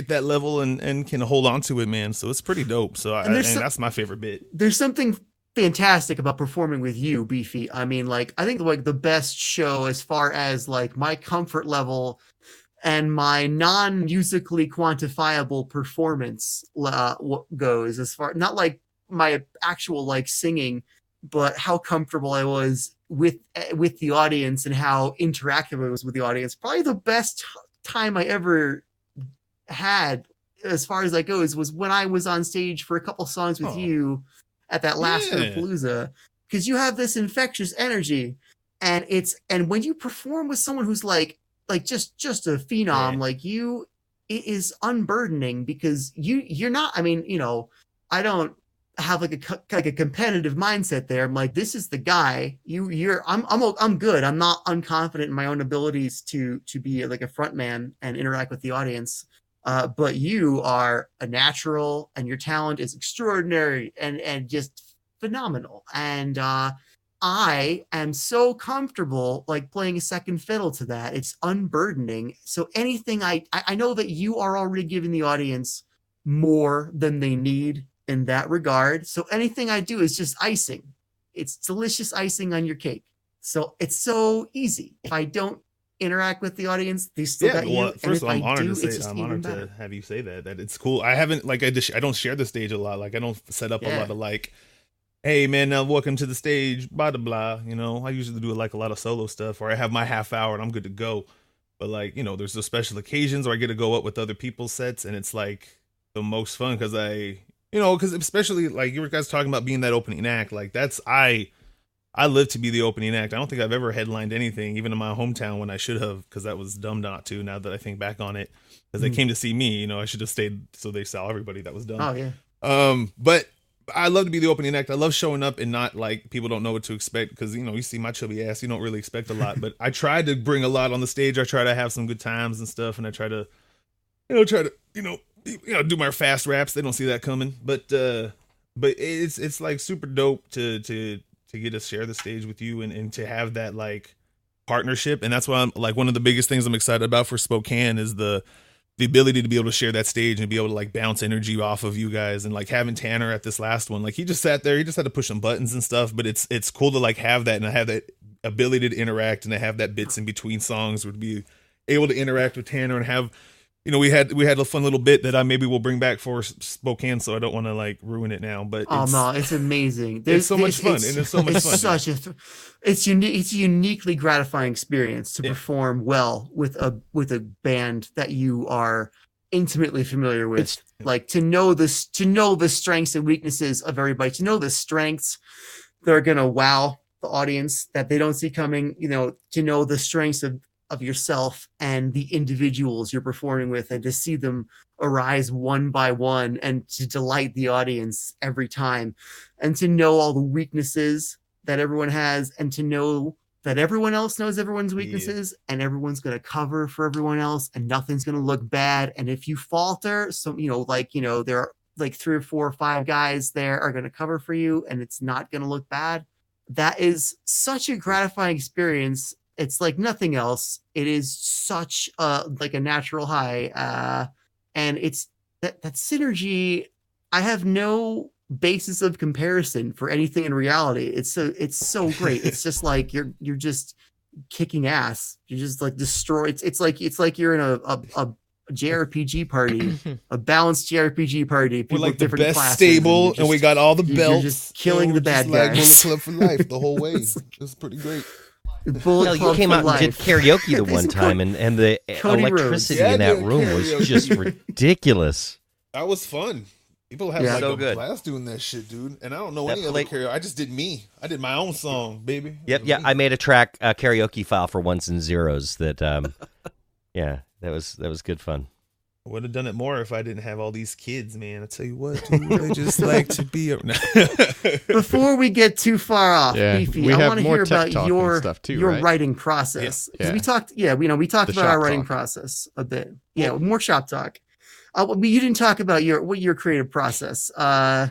that level and can hold on to it, man. So it's pretty dope. So and that's my favorite bit. There's something fantastic about performing with you, Beefy. I mean, like, I think like the best show as far as like my comfort level and my non-musically quantifiable performance goes, as far, not like my actual like singing, but how comfortable I was with the audience and how interactive I was with the audience. Probably the best time I ever had, as far as that goes, was when I was on stage for a couple songs with you at that last Palooza, because you have this infectious energy, and when you perform with someone who's like just a phenom, like you, it is unburdening, because you're not, I mean, you know, I don't have like a competitive mindset there. I'm like, this is the guy. I'm good. I'm not unconfident in my own abilities to be like a front man and interact with the audience. But you are a natural, and your talent is extraordinary and just phenomenal. And I am so comfortable like playing a second fiddle to that. It's unburdening. So anything I know that you are already giving the audience more than they need in that regard. So anything I do is just icing. It's delicious icing on your cake. So it's so easy. If I don't interact with the audience, they still got you. First of all, I'm honored to have you say that it's cool. I haven't like I don't share the stage a lot. Like I don't set up a lot of like, hey man, welcome to the stage, blah blah blah. You know, I usually do like a lot of solo stuff, or I have my half hour and I'm good to go. But like, you know, there's those special occasions where I get to go up with other people's sets, and it's like the most fun, because because especially like you guys talking about being that opening act, like that's I live to be the opening act. I don't think I've ever headlined anything, even in my hometown, when I should have, because that was dumb not to, now that I think back on it. Because they came to see me, you know, I should have stayed so they saw everybody. That was dumb. Oh, yeah. But I love to be the opening act. I love showing up and not like people don't know what to expect, because, you know, you see my chubby ass, you don't really expect a lot. But I try to bring a lot on the stage. I try to have some good times and stuff. And I try to do my fast raps. They don't see that coming. But it's like super dope to get to share the stage with you and to have that like partnership. And that's why I'm like, one of the biggest things I'm excited about for Spokane is the ability to be able to share that stage and be able to like bounce energy off of you guys. And like having Tanner at this last one, like he just sat there, he just had to push some buttons and stuff, but it's cool to like have that, and I have that ability to interact, and to have that bits in between songs, would be able to interact with Tanner and have, you know, we had a fun little bit that I maybe will bring back for Spokane, so I don't want to like ruin it now. But it's amazing. It's so much fun, and it's so much fun. It's a uniquely gratifying experience to perform well with a band that you are intimately familiar with. Like to know the strengths and weaknesses of everybody, to know the strengths that are gonna wow the audience that they don't see coming. You know, to know the strengths of yourself and the individuals you're performing with, and to see them arise one by one, and to delight the audience every time, and to know all the weaknesses that everyone has, and to know that everyone else knows everyone's weaknesses, and everyone's going to cover for everyone else, and nothing's going to look bad. And if you falter, so, you know, there are like 3 or 4 or 5 guys there are going to cover for you, and it's not going to look bad. That is such a gratifying experience. It's like nothing else. It is such like a natural high. And it's that synergy I have no basis of comparison for anything in reality. It's so great. It's just like you're just kicking ass. You just like destroy. It's like you're in a JRPG party, a balanced JRPG party. We're like with the different best classes, stable, and we got all the belts. You're just killing the bad like guys. Bullet Club for life the whole way. It's pretty great. Bullet You came out and did karaoke the one Isn't time, and the Cody electricity Rhodes. in Yeah, that dude, room was karaoke. just ridiculous. That was fun. People have Yeah. like So a good. blast doing that shit, dude. And I don't know That any other karaoke. I just did me. I did my own song, baby. Yep, yeah. I made a track, karaoke file for ones and zeros. That, yeah, that was good fun. I would have done it more if I didn't have all these kids, man. I tell you what, dude, they just like to be. Before we get too far off, Yeah, Beefy, we I have want to more hear tech about talk your and stuff too, your right? writing process. 'Cause Yeah. we talked, we talked The about our shop writing talk. process a bit. Yeah, more shop talk. But you didn't talk about your creative process. I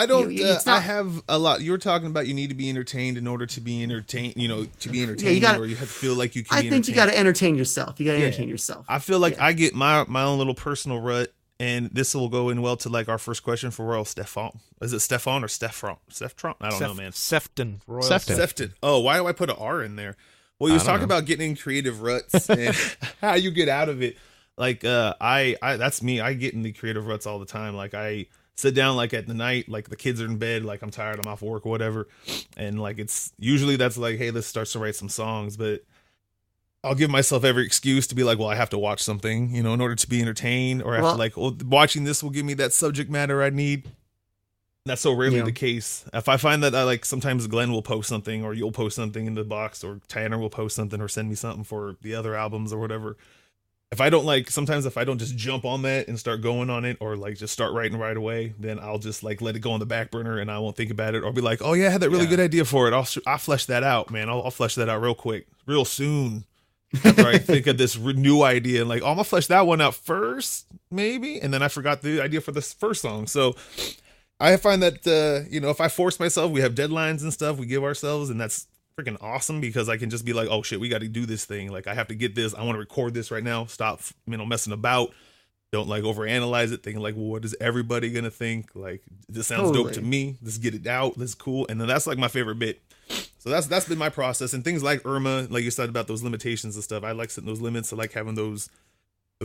don't. it's I not- have a lot. You were talking about you need to be entertained in order to be entertained. To be entertained, gotta- or you have to feel like you can. I be think you entertained. got to entertain yourself. You got to Yeah. entertain yourself. I feel like Yeah. I get my own little personal rut, and this will go in well to like our first question for Royal Stefan. Is it Stefan or Stefan? Stefan? I don't know, man. Sefton. Royal Sefton. Sefton. Oh, why do I put an R in there? Well, you was I don't talking know. about getting in creative ruts and how you get out of it. Like, I that's me. I get in the creative ruts all the time. Like, I sit down like at the night, like the kids are in bed, like I'm tired, I'm off work or whatever, and like it's usually that's like, hey, let's start to write some songs. But I'll give myself every excuse to be like, well, I have to watch something, in order to be entertained, or I have to like, well, watching this will give me that subject matter I need. That's so rarely Yeah. the case. If I find that I like sometimes Glenn will post something, or you'll post something in the box, or Tanner will post something, or send me something for the other albums or whatever. If I don't sometimes if I don't just jump on that and start going on it, or like just start writing right away, then I'll just like let it go on the back burner and I won't think about it, or be like, oh yeah, I had that really good idea for it. I'll flesh that out, man. I'll flesh that out real quick, real soon. After I think of this new idea, and like, oh, I'm gonna flesh that one out first, maybe, and then I forgot the idea for this first song. So I find that if I force myself, we have deadlines and stuff we give ourselves, and that's freaking awesome because I can just be like, oh shit, we got to do this thing. Like, I have to get this. I want to record this right now. Stop, messing about. Don't like overanalyze it, thinking like, well, what is everybody gonna think? Like, this sounds dope to me. Let's get it out. That's cool. And then that's like my favorite bit. So that's been my process. And things like Irma, like you said about those limitations and stuff. I like setting those limits. I like having those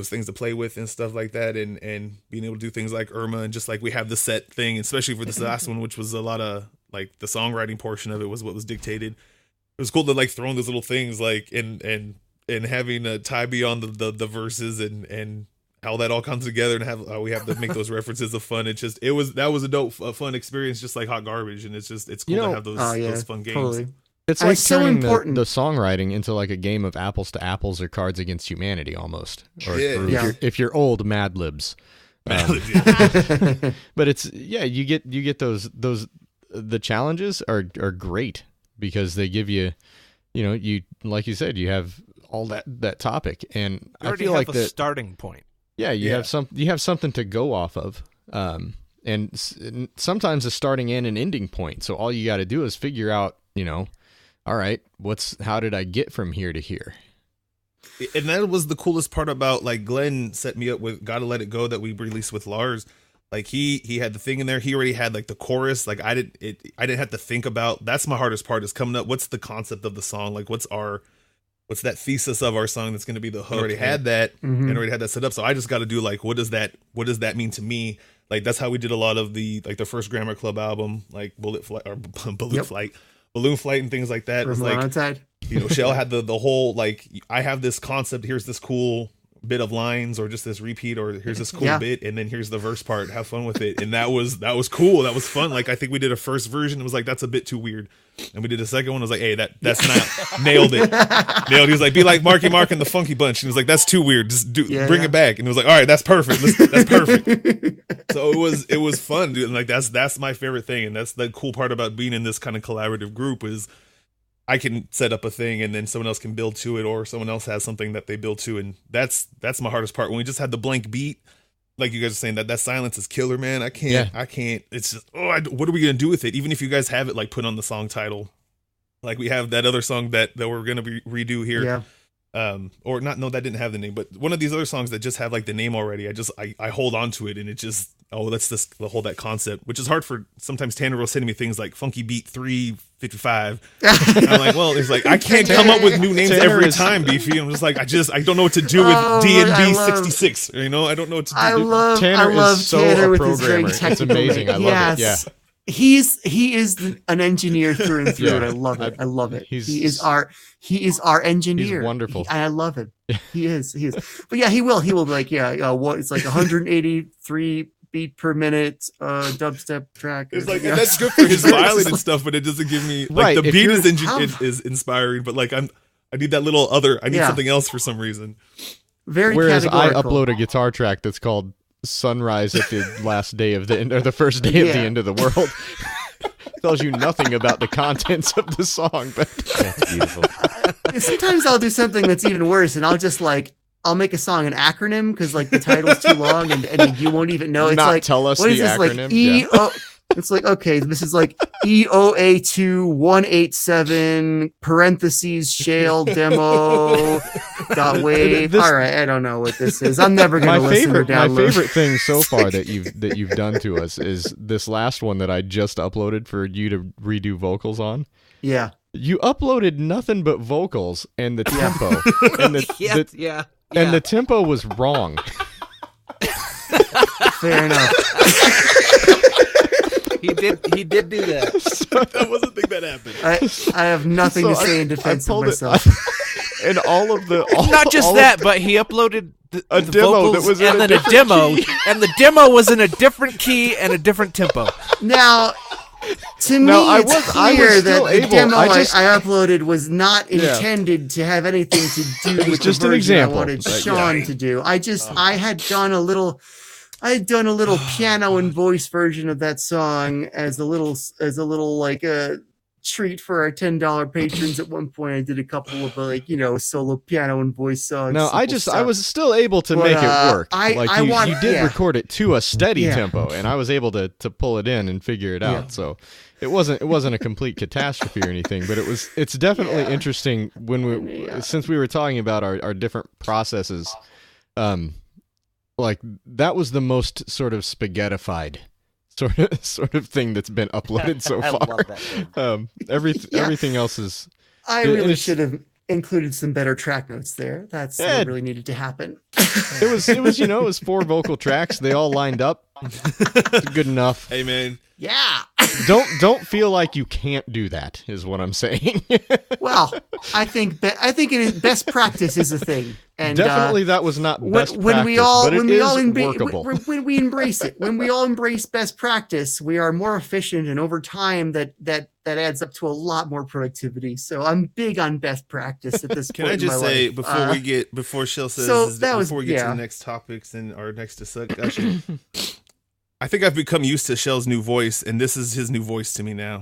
things to play with and stuff like that, and being able to do things like Irma, and just like we have the set thing, especially for this last one, which was a lot of like the songwriting portion of it was what was dictated. It was cool to like throw in those little things like and having Ty be on the verses and how that all comes together, and how we have to make those references of fun. That was a dope, fun experience, just like Hot Garbage, and it's cool to have those fun games. Totally. It's And like it's so turning important. the songwriting into like a game of apples to apples or Cards Against Humanity almost. Or, Yeah. if you're old, Mad Libs. But you get those the challenges are great because they give you, you like you said, you have all that topic, and You I already feel have like a that. starting point. Yeah, you have something to go off of. And sometimes a starting and an ending point. So all you got to do is figure out, all right, how did I get from here to here? And that was the coolest part about, like, Glenn set me up with Gotta Let It Go that we released with Lars. Like, he had the thing in there. He already had like the chorus. Like, I didn't have to think about. That's my hardest part, is coming up. What's the concept of the song? Like, what's that thesis of our song that's going to be the hook? I already had that and already had that set up. So I just got to do like, what does that mean to me? Like, that's how we did a lot of the First Grammar Club album, like Balloon Flight and things like that. It was like, Shell had the whole, like, I have this concept, here's this cool bit of lines, or just this repeat, or here's this cool bit, and then here's the verse part, have fun with it. And that was cool. That was fun. Like, I think we did a first version, it was like, that's a bit too weird. And we did a second one, I was like, hey, that's not nailed it. He was like, be like Marky Mark and the Funky Bunch. And he was like, that's too weird. Just bring it back. And it was like, all right, that's perfect. That's perfect. So it was fun, dude. And like, that's my favorite thing. And that's the cool part about being in this kind of collaborative group, is I can set up a thing and then someone else can build to it, or someone else has something that they build to. And that's my hardest part. When we just had the blank beat, like you guys are saying, that silence is killer, man. I can't, it's just, what are we going to do with it? Even if you guys have it, like, put on the song title, like we have that other song that we're going to redo here. or not, no, that didn't have the name, but one of these other songs that just have like the name already. I hold on to it, and it just, let's just hold that concept, which is hard for, sometimes Tanner will send me things like Funky Beat 355. I'm like, well, it's like, I can't come up with new names every time, Beefy. I'm just like, I don't know what to do with DNB 66. You know, I don't know what to do. I love Tanner Tanner so with a his very programmer. It's technical amazing. I love it. Yeah. He is an engineer through and through, and I love it. I love it. He is our engineer. He's wonderful. I love him. He is. But yeah, he will be like, what it's like 183 beat per minute dubstep track. It's like, and that's good for his violin and stuff, but it doesn't give me like the beat is inspiring, but like I need that little other. I need something else for some reason. Whereas I upload a guitar track that's called Sunrise at the last day of the end, or the first day of the end of the world. Tells you nothing about the contents of the song, but That's beautiful. Sometimes I'll do something that's even worse, and I'll make a song an acronym because like the title's too long, and you won't even know. It's not like, tell us what the is this, acronym. Like it's like, okay, this is like EOA2 187 parentheses shale demo dot wave. All right, I don't know what this is. I'm never gonna listen or download. My favorite thing so far that you've done to us is this last one that I just uploaded for you to redo vocals on. Yeah. You uploaded nothing but vocals and the tempo. And the tempo was wrong. Fair enough. He did do that. That was a thing that happened. I have nothing to say in defense of myself. And all of the Not just that, but he uploaded the demo vocals that was in and a then a demo, and the demo was in a different key and a different tempo. Now, to me, it's clear that the demo I uploaded was not intended to have anything to do with just the an version example. I wanted Sean to do. I had done a little piano and voice version of that song as a little like a treat for our $10 patrons. At one point I did a couple of solo piano and voice songs. No, I was still able to make it work. You did record it to a steady tempo, and I was able to pull it in and figure it out. So it wasn't a complete catastrophe or anything, but it's definitely interesting since we were talking about our different processes. Like that was the most sort of spaghettified sort of thing that's been uploaded so far. I love that. Everything else is. I really should have included some better track notes there. That's what really needed to happen. It was 4 vocal tracks. They all lined up. Good enough. Hey man. Yeah. Don't feel like you can't do that, is what I'm saying. Well, I think best practice is a thing, and definitely that was not best practice. When we all workable. When we embrace it, when we all embrace best practice, we are more efficient, and over time, that adds up to a lot more productivity. So I'm big on best practice at this point. Can I just say life. before Shell says before we get to the next topics and our next discussion. I think I've become used to Shell's new voice, and this is his new voice to me now.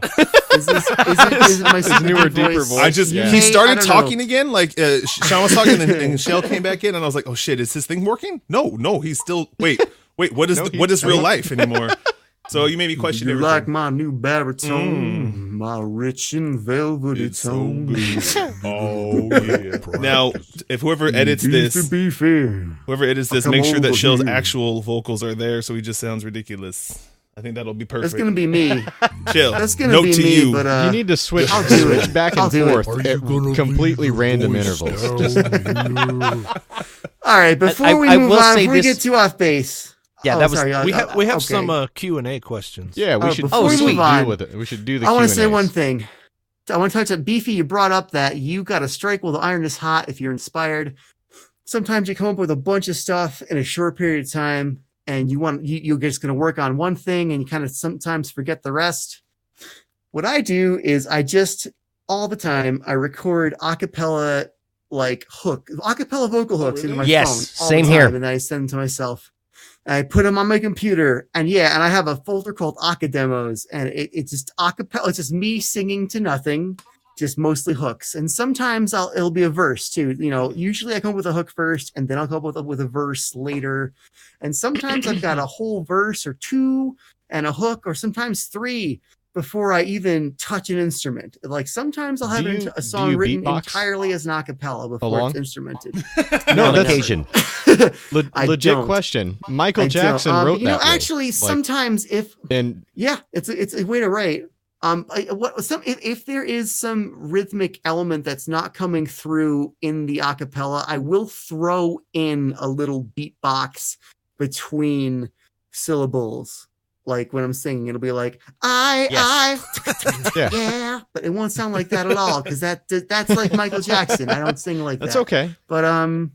Is it my his newer, deeper voice? He started talking again, like Sean was talking, and Shell came back in, and I was like, "Oh shit, is his thing working?" No, he's still. Wait, what is real life anymore? So you made me question everything. You like my new baritone, my rich and velvety tone. Oh yeah. Now, if whoever edits this, make sure that Shell's actual vocals are there, so he just sounds ridiculous. I think that'll be perfect. That's gonna be me. Shell, that's gonna be me. you. But you need to switch back and forth at completely random intervals. All right, before we move on, before we get too off base. Yeah, we have some Q&A questions. Yeah, we should deal with it. We should do the Q&As. I want to say one thing. I want to touch on Beefy. You brought up that you got to strike while the iron is hot if you're inspired. Sometimes you come up with a bunch of stuff in a short period of time, and you're just going to work on one thing, and you kind of sometimes forget the rest. What I do is all the time, I record acapella acapella vocal hooks into my phone. Yes, same here. And I send them to myself. I put them on my computer, and I have a folder called Aca Demos, and it's just acapella. It's just me singing to nothing, just mostly hooks. And sometimes it'll be a verse too. Usually I come up with a hook first, and then I'll come up with a verse later. And sometimes I've got a whole verse or 2 and a hook, or sometimes 3. before I even touch an instrument. Like sometimes I'll have a song written entirely as an acapella before it's instrumented. No, on occasion. Legit question. Michael Jackson wrote that. Actually, sometimes it's a way to write. If there is some rhythmic element that's not coming through in the acapella, I will throw in a little beatbox between syllables. Like when I'm singing, it'll be like yeah, but it won't sound like that at all because that's like Michael Jackson. I don't sing like that. That's okay. But I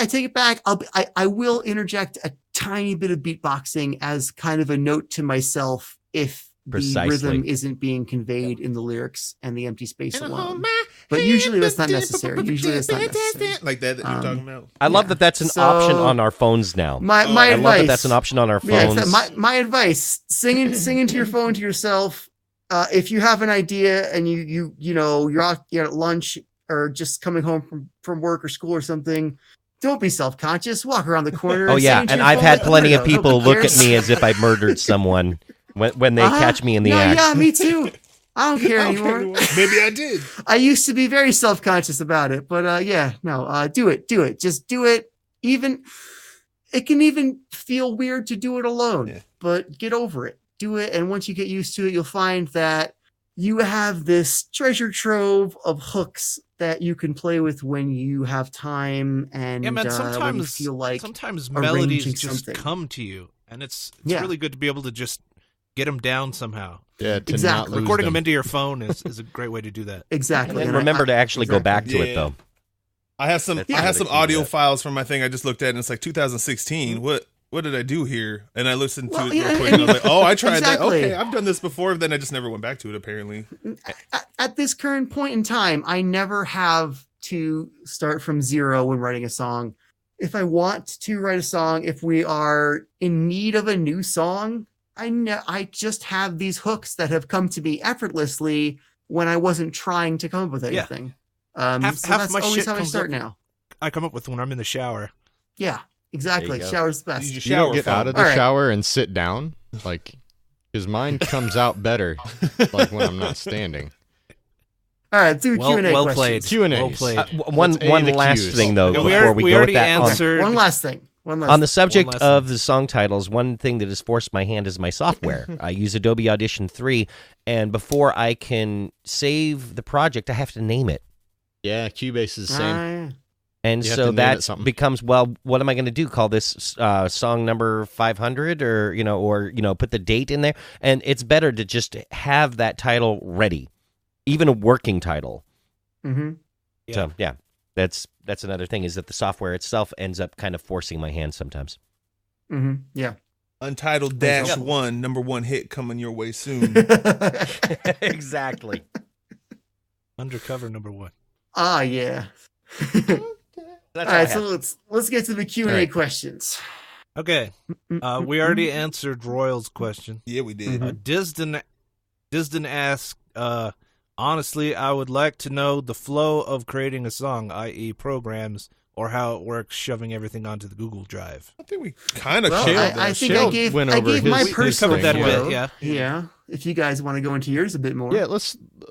take it back. I will interject a tiny bit of beatboxing as kind of a note to myself if the rhythm isn't being conveyed in the lyrics and the empty space alone. But usually that's not necessary. Like that you're talking about. I love that that's an option on our phones now. My advice. I love that that's an option on our phones. Yeah, my advice: sing into your phone to yourself. If you have an idea and you're out at lunch or just coming home from work or school or something, don't be self-conscious. Walk around the corner. Oh yeah, and I've had plenty of people look at me as if I murdered someone when they catch me in the act. Yeah, me too. I don't care anymore. Maybe I did. I used to be very self-conscious about it, but do it. Just do it. Even it can even feel weird to do it alone, but get over it. Do it, and once you get used to it, you'll find that you have this treasure trove of hooks that you can play with when you have time and when you feel like sometimes melodies just come to you, and it's really good to be able to just get them down somehow. Yeah, exactly. Recording them into your phone is a great way to do that. Exactly. And remember to actually go back to it though. I have some audio files from my thing I just looked at, and it's like 2016. What did I do here? And I listened to it real quick, and I was like, oh, I tried that. Okay, I've done this before. Then I just never went back to it, apparently. At this current point in time, I never have to start from zero when writing a song. If I want to write a song, if we are in need of a new song, I just have these hooks that have come to me effortlessly when I wasn't trying to come up with anything. Half that's my always shit how I comes start up, now. I come up with when I'm in the shower. Yeah, exactly. Shower's the best. You don't get out of the shower and sit down? Because mine comes out better like when I'm not standing. All right, do Q&A well questions. Played. Q&A. Well played. One last thing, though, before we go with that. One last thing. On the subject of the song titles, one thing that has forced my hand is my software. I use Adobe Audition 3, and before I can save the project, I have to name it. Yeah, Cubase is the same. And so that becomes, well, what am I going to do? Call this song number 500 or put the date in there? And it's better to just have that title ready, even a working title. Mm-hmm. Yeah. So, yeah. That's another thing, is that the software itself ends up kind of forcing my hand sometimes. Mm-hmm. Yeah. Untitled -1, number one hit coming your way soon. Exactly. Undercover number 1. Ah, yeah. All right, so let's get to the Q&A questions. Okay. We already answered Royal's question. Yeah, we did. Disden asked, honestly, I would like to know the flow of creating a song, i.e. programs, or how it works shoving everything onto the Google Drive. I think we kind of I think I gave my personal that flow. a bit, Yeah. If you guys want to go into yours a bit more. Yeah,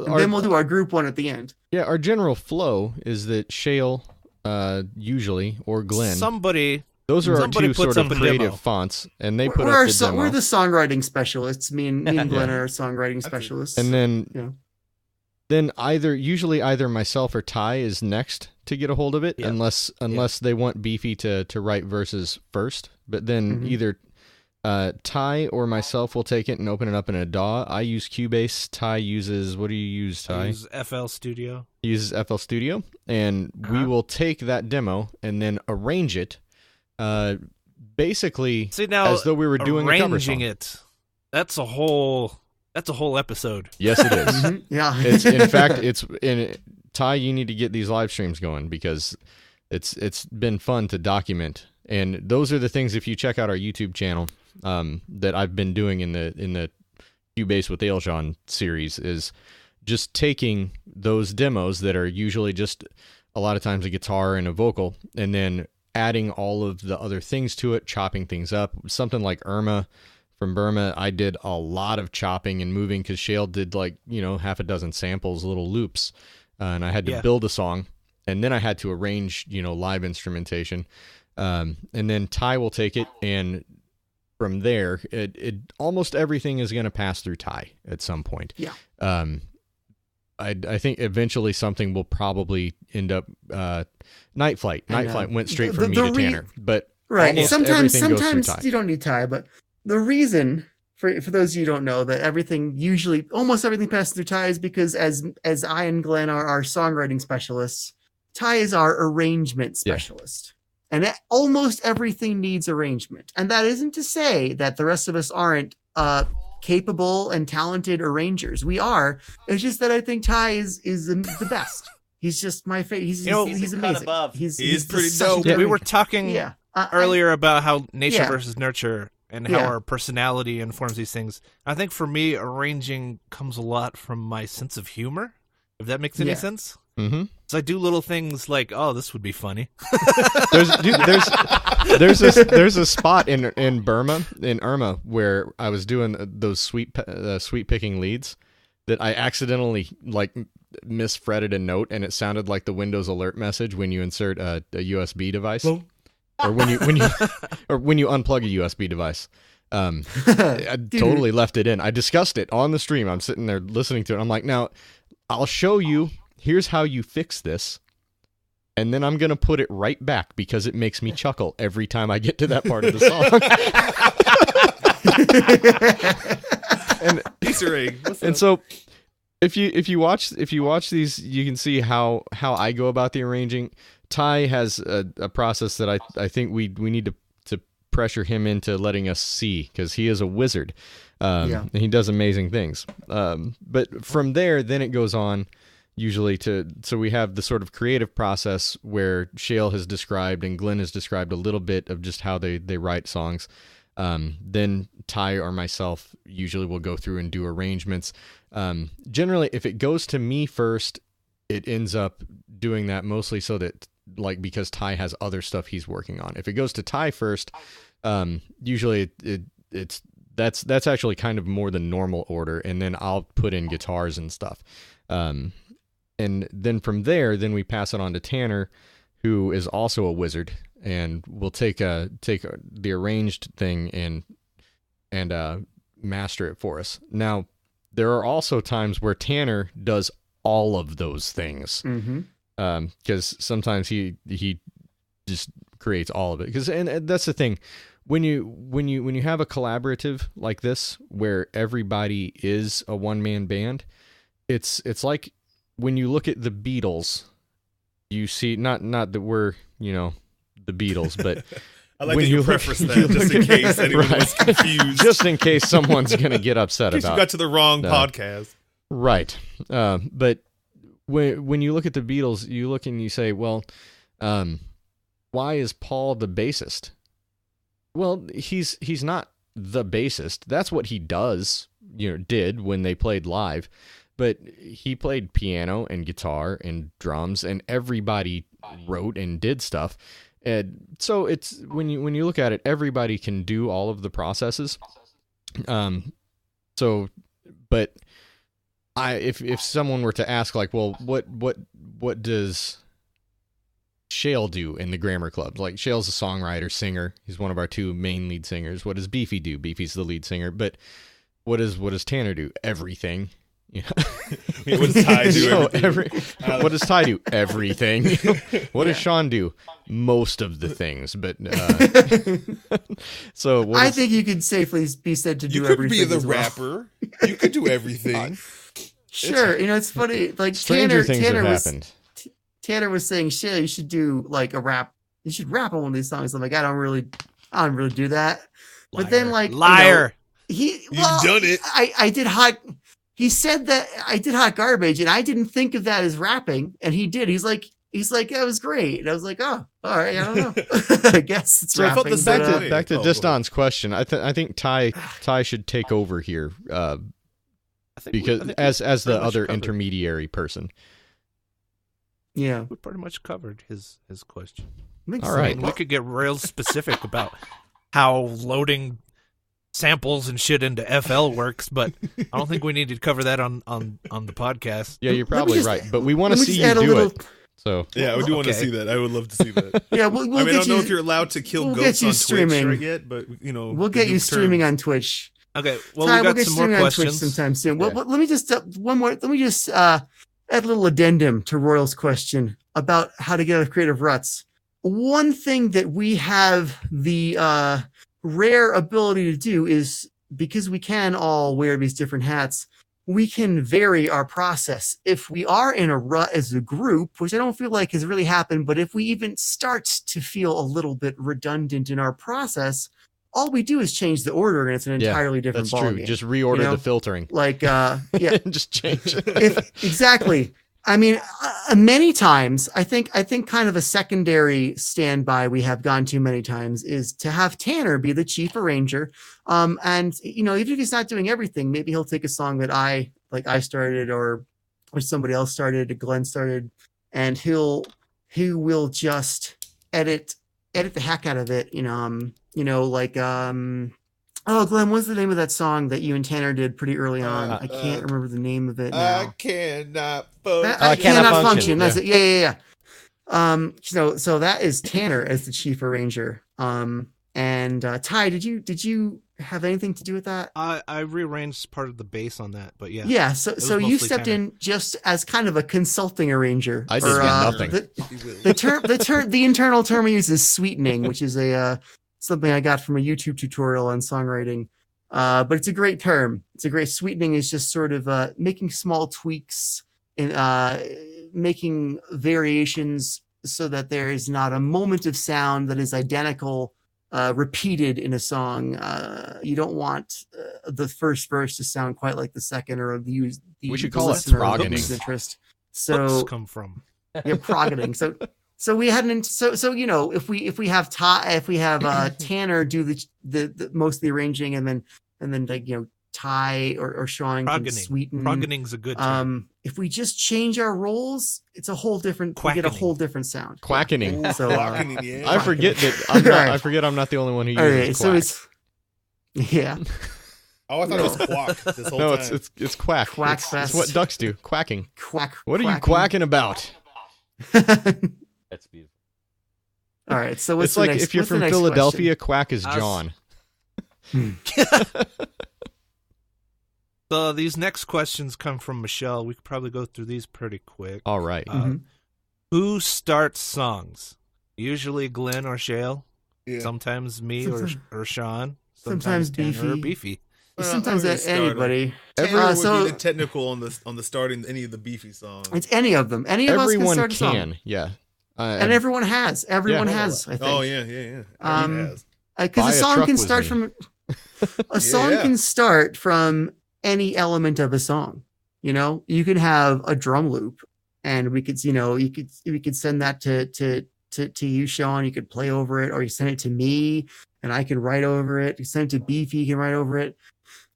then we'll do our group one at the end. Yeah, our general flow is that Shale, usually, or Glenn. Those are our two sort of creative fonts, and they put up the demo. We're the songwriting specialists. Me and Glenn are songwriting specialists. And then usually either myself or Ty is next to get a hold of it, unless they want Beefy to write verses first. But then either Ty or myself will take it and open it up in a DAW. I use Cubase. Ty uses, what do you use, Ty? I use FL Studio. He uses FL Studio, and we will take that demo and then arrange it, basically as though we were doing a cover song. It. That's a whole episode. Yes, it is. Yeah. In fact, Ty, you need to get these live streams going because it's been fun to document. And those are the things, if you check out our YouTube channel, that I've been doing in the Cubase with Ailjon series, is just taking those demos that are usually just a lot of times a guitar and a vocal, and then adding all of the other things to it, chopping things up. Something like Irma from Burma, I did a lot of chopping and moving because Shale did half a dozen samples, little loops, and I had to build a song, and then I had to arrange live instrumentation, and then Ty will take it, and from there, it almost everything is going to pass through Ty at some point. Yeah. I think eventually something will probably end up. Night Flight. Night Flight went straight from me to Tanner, but right. Sometimes Ty. you don't need Ty, but the reason for those of you who don't know that almost everything passes through Ty is because as I and Glenn are our songwriting specialists, Ty is our arrangement specialist. And almost everything needs arrangement. And that isn't to say that the rest of us aren't capable and talented arrangers. We are. It's just that I think Ty is the best. He's just my favorite. He's amazing. He's pretty dope. We were talking earlier about how nature versus nurture and how our personality informs these things. I think for me, arranging comes a lot from my sense of humor, if that makes any sense. Mm-hmm. So I do little things like, oh, this would be funny. There's a spot in Burma, in Irma, where I was doing those sweet picking leads that I accidentally misfretted a note, and it sounded like the Windows alert message when you insert a USB device. Hello? Or when you unplug a USB device. I totally left it in. I discussed it on the stream. I'm sitting there listening to it. I'm like, now I'll show you. Here's how you fix this. And then I'm going to put it right back because it makes me chuckle every time I get to that part of the song. And Easter egg. And so if you watch these, you can see how I go about the arranging. Ty has a process that I think we need to pressure him into letting us see, because he is a wizard. And he does amazing things. But from there, then it goes on usually so we have the sort of creative process where Shale has described and Glenn has described a little bit of just how they write songs. Then Ty or myself usually will go through and do arrangements. Generally, if it goes to me first, it ends up doing that mostly so that, because Ty has other stuff he's working on. If it goes to Ty first, usually that's actually kind of more the normal order, and then I'll put in guitars and stuff. And then from there, we pass it on to Tanner, who is also a wizard, and will take the arranged thing and master it for us. Now, there are also times where Tanner does all of those things, because sometimes he just creates all of it. And that's the thing, when you have a collaborative like this where everybody is a one-man band, it's like when you look at the Beatles, you see not that we're the Beatles, but I like that you preface that just in case anyone was confused. Just in case someone's going to get upset about it. You got to the wrong podcast. Right. But when you look at the Beatles, you look and you say, well, why is Paul the bassist? Well, he's not the bassist. That's what he did when they played live. But he played piano and guitar and drums, and everybody wrote and did stuff. And so it's when you look at it, everybody can do all of the processes. But if someone were to ask, well, what does Shale do in the Grammar Club? Shale's a songwriter, singer. He's one of our two main lead singers. What does Beefy do? Beefy's the lead singer. But what does Tanner do? Everything. What does Ty do? What does Ty do? Everything. What does Sean do? Most of the things. But so I think you could safely be said to do everything. You could be the rapper. You could do everything. Sure. It's funny. Stranger things have happened. Tanner was saying, "Shit, you should do a rap. You should rap on one of these songs." I'm like, I don't really do that. Liar. But then liar. You've done it. I did hot. He said that I did Hot Garbage, and I didn't think of that as rapping, and he did. He's like, that was great. And I was like, oh, all right, I don't know. I guess it's rapping. I felt back to Diston's question. I think Ty should take over here, because as the other intermediary person. Yeah, we pretty much covered his question. All right, we could get real specific about how loading samples and shit into FL Works, but I don't think we need to cover that on the podcast. Yeah, you're probably right, but we want to see you do it. So yeah, we do want to see that. I would love to see that. Yeah, we'll I don't know if you're allowed to kill goats on Twitch right yet, but we'll get you streaming on Twitch. Okay, well, we got some more questions sometime soon. Yeah. Well, let me just one more. Let me just add a little addendum to Royal's question about how to get out of creative ruts. One thing that we have the rare ability to do is, because we can all wear these different hats, we can vary our process. If we are in a rut as a group, which I don't feel like has really happened, but if we even start to feel a little bit redundant in our process, all we do is change the order, and it's an entirely different ballgame. That's true. Just reorder the filtering. Like, just change it. Exactly. I mean, many times, I think kind of a secondary standby we have gone to many times is to have Tanner be the chief arranger. And, even if he's not doing everything, maybe he'll take a song that I started or somebody else started, or Glenn started, and he will just edit the heck out of it. Oh, Glenn, what's the name of that song that you and Tanner did pretty early on? I can't remember the name of it now. I cannot function. I cannot function. That's it. Yeah. So that is Tanner as the chief arranger. And Ty, did you have anything to do with that? I rearranged part of the bass on that, but yeah. Yeah. So you stepped in just as kind of a consulting arranger. I did nothing. The internal term we use is sweetening, which is something I got from a YouTube tutorial on songwriting. But it's a great term. Sweetening is just sort of making small tweaks and making variations so that there is not a moment of sound that is identical repeated in a song. You don't want the first verse to sound quite like the second, or we should call it proggening. Interest. So come from proggening. So we hadn't. So if we have Tanner do the most of the arranging, and then Ty or Sean can sweeten. Proggening's a good term. If we just change our roles, it's a whole different. We get a whole different sound. Quackening. So I forget that. I forget I'm not the only one who uses quack. So it's Oh, I thought it was quack this whole time. No, it's quack. Quack it's fest. what ducks do. Quacking. Quack. What are you quacking about? That's beautiful. All right, so it's like if you're from Philadelphia, quack is John. So these next questions come from Michelle. We could probably go through these pretty quick. All right. Who starts songs? Usually Glenn or Shale. Yeah. Sometimes me or Sean. Sometimes Tanner or Beefy. Sometimes anybody. Tanner would be the technical on the starting any of the Beefy songs. It's any of them. Any of us can start a song. Yeah. And everyone has. Everyone has. I think. Oh yeah. Because a song can start from can start from any element of a song. You can have a drum loop, and we could send that to you, Sean. You could play over it, or you send it to me, and I can write over it. You send it to Beefy, you can write over it.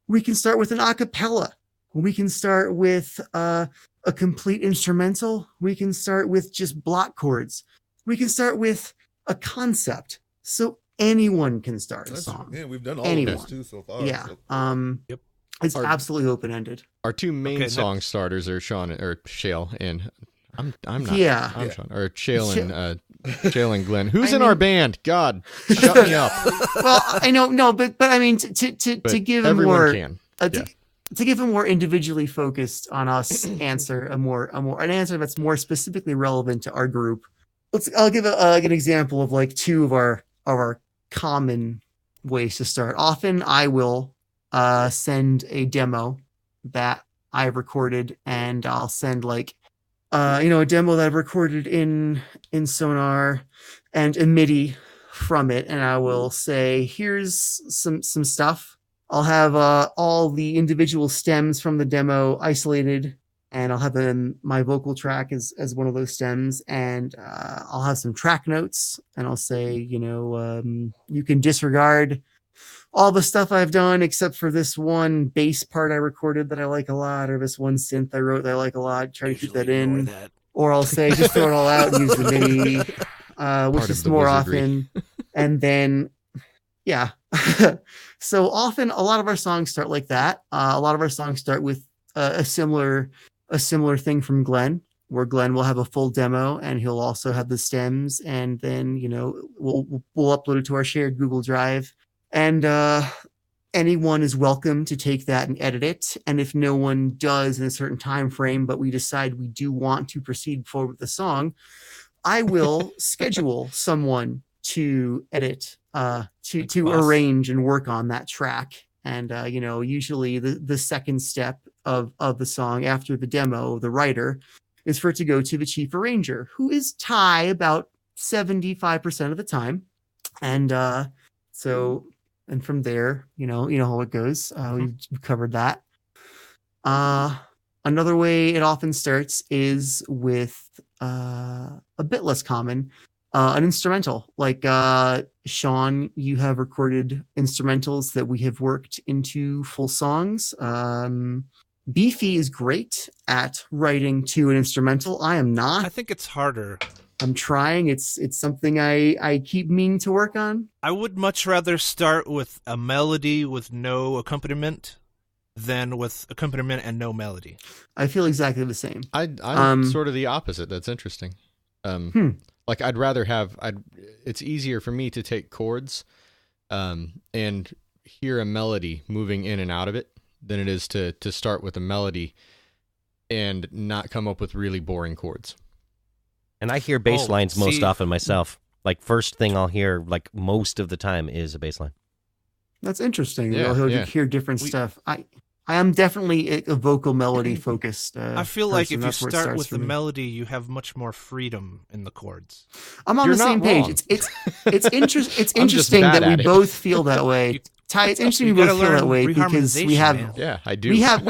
We can start with an acapella. We can start with a complete instrumental. We can start with just block chords. We can start with a concept. So anyone can start a song. Yeah, we've done all of this too so far. Yeah. So. Yep. It's absolutely open-ended. Our two main song starters are Sean or Shale, and I'm not. Yeah. I'm Sean or Shale and Glenn. Who's in our band? God, shut me up. Well, I know, no, but I mean to give him more. To give a more individually focused on us answer, an answer that's more specifically relevant to our group. I'll give an example of like two of our common ways to start. Often I will send a demo that I've recorded, and I'll send a demo that I've recorded in Sonar and a MIDI from it, and I will say, here's some stuff. I'll have all the individual stems from the demo isolated, and I'll have my vocal track as one of those stems, and I'll have some track notes, and I'll say, you can disregard all the stuff I've done except for this one bass part I recorded that I like a lot, or this one synth I wrote that I like a lot. Try to keep that in. Or I'll say, just throw it all out and use the MIDI, which is more often. And then, So often, a lot of our songs start like that. A lot of our songs start with a similar thing from Glenn, where Glenn will have a full demo and he'll also have the stems, and then we'll upload it to our shared Google Drive, and anyone is welcome to take that and edit it. And if no one does in a certain time frame, but we decide we do want to proceed forward with the song, I will schedule someone to edit, to arrange and work on that track. And usually the second step of the song after the demo, the writer, is for it to go to the chief arranger, who is Ty about 75% of the time. And and from there, you know how it goes. We've covered that. Another way it often starts is with a bit less common, an instrumental. Like Sean, you have recorded instrumentals that we have worked into full songs. Beefy is great at writing to an instrumental. I am not. I think it's harder. I'm trying. It's something I keep meaning to work on. I would much rather start with a melody with no accompaniment than with accompaniment and no melody. I feel exactly the same. I'm sort of the opposite. That's interesting. Like I'd rather have. It's easier for me to take chords, and hear a melody moving in and out of it than it is to start with a melody and not come up with really boring chords. And I hear bass lines most often myself. Like first thing I'll hear, like most of the time, is a bass line. That's interesting. He'll hear different stuff. I am definitely a vocal melody focused. I feel like if you start with the melody, you have much more freedom in the chords. I'm on the same page. It's interesting that we both feel that way. Ty, it's interesting we both feel that way because we have. Man. Yeah, I do. We have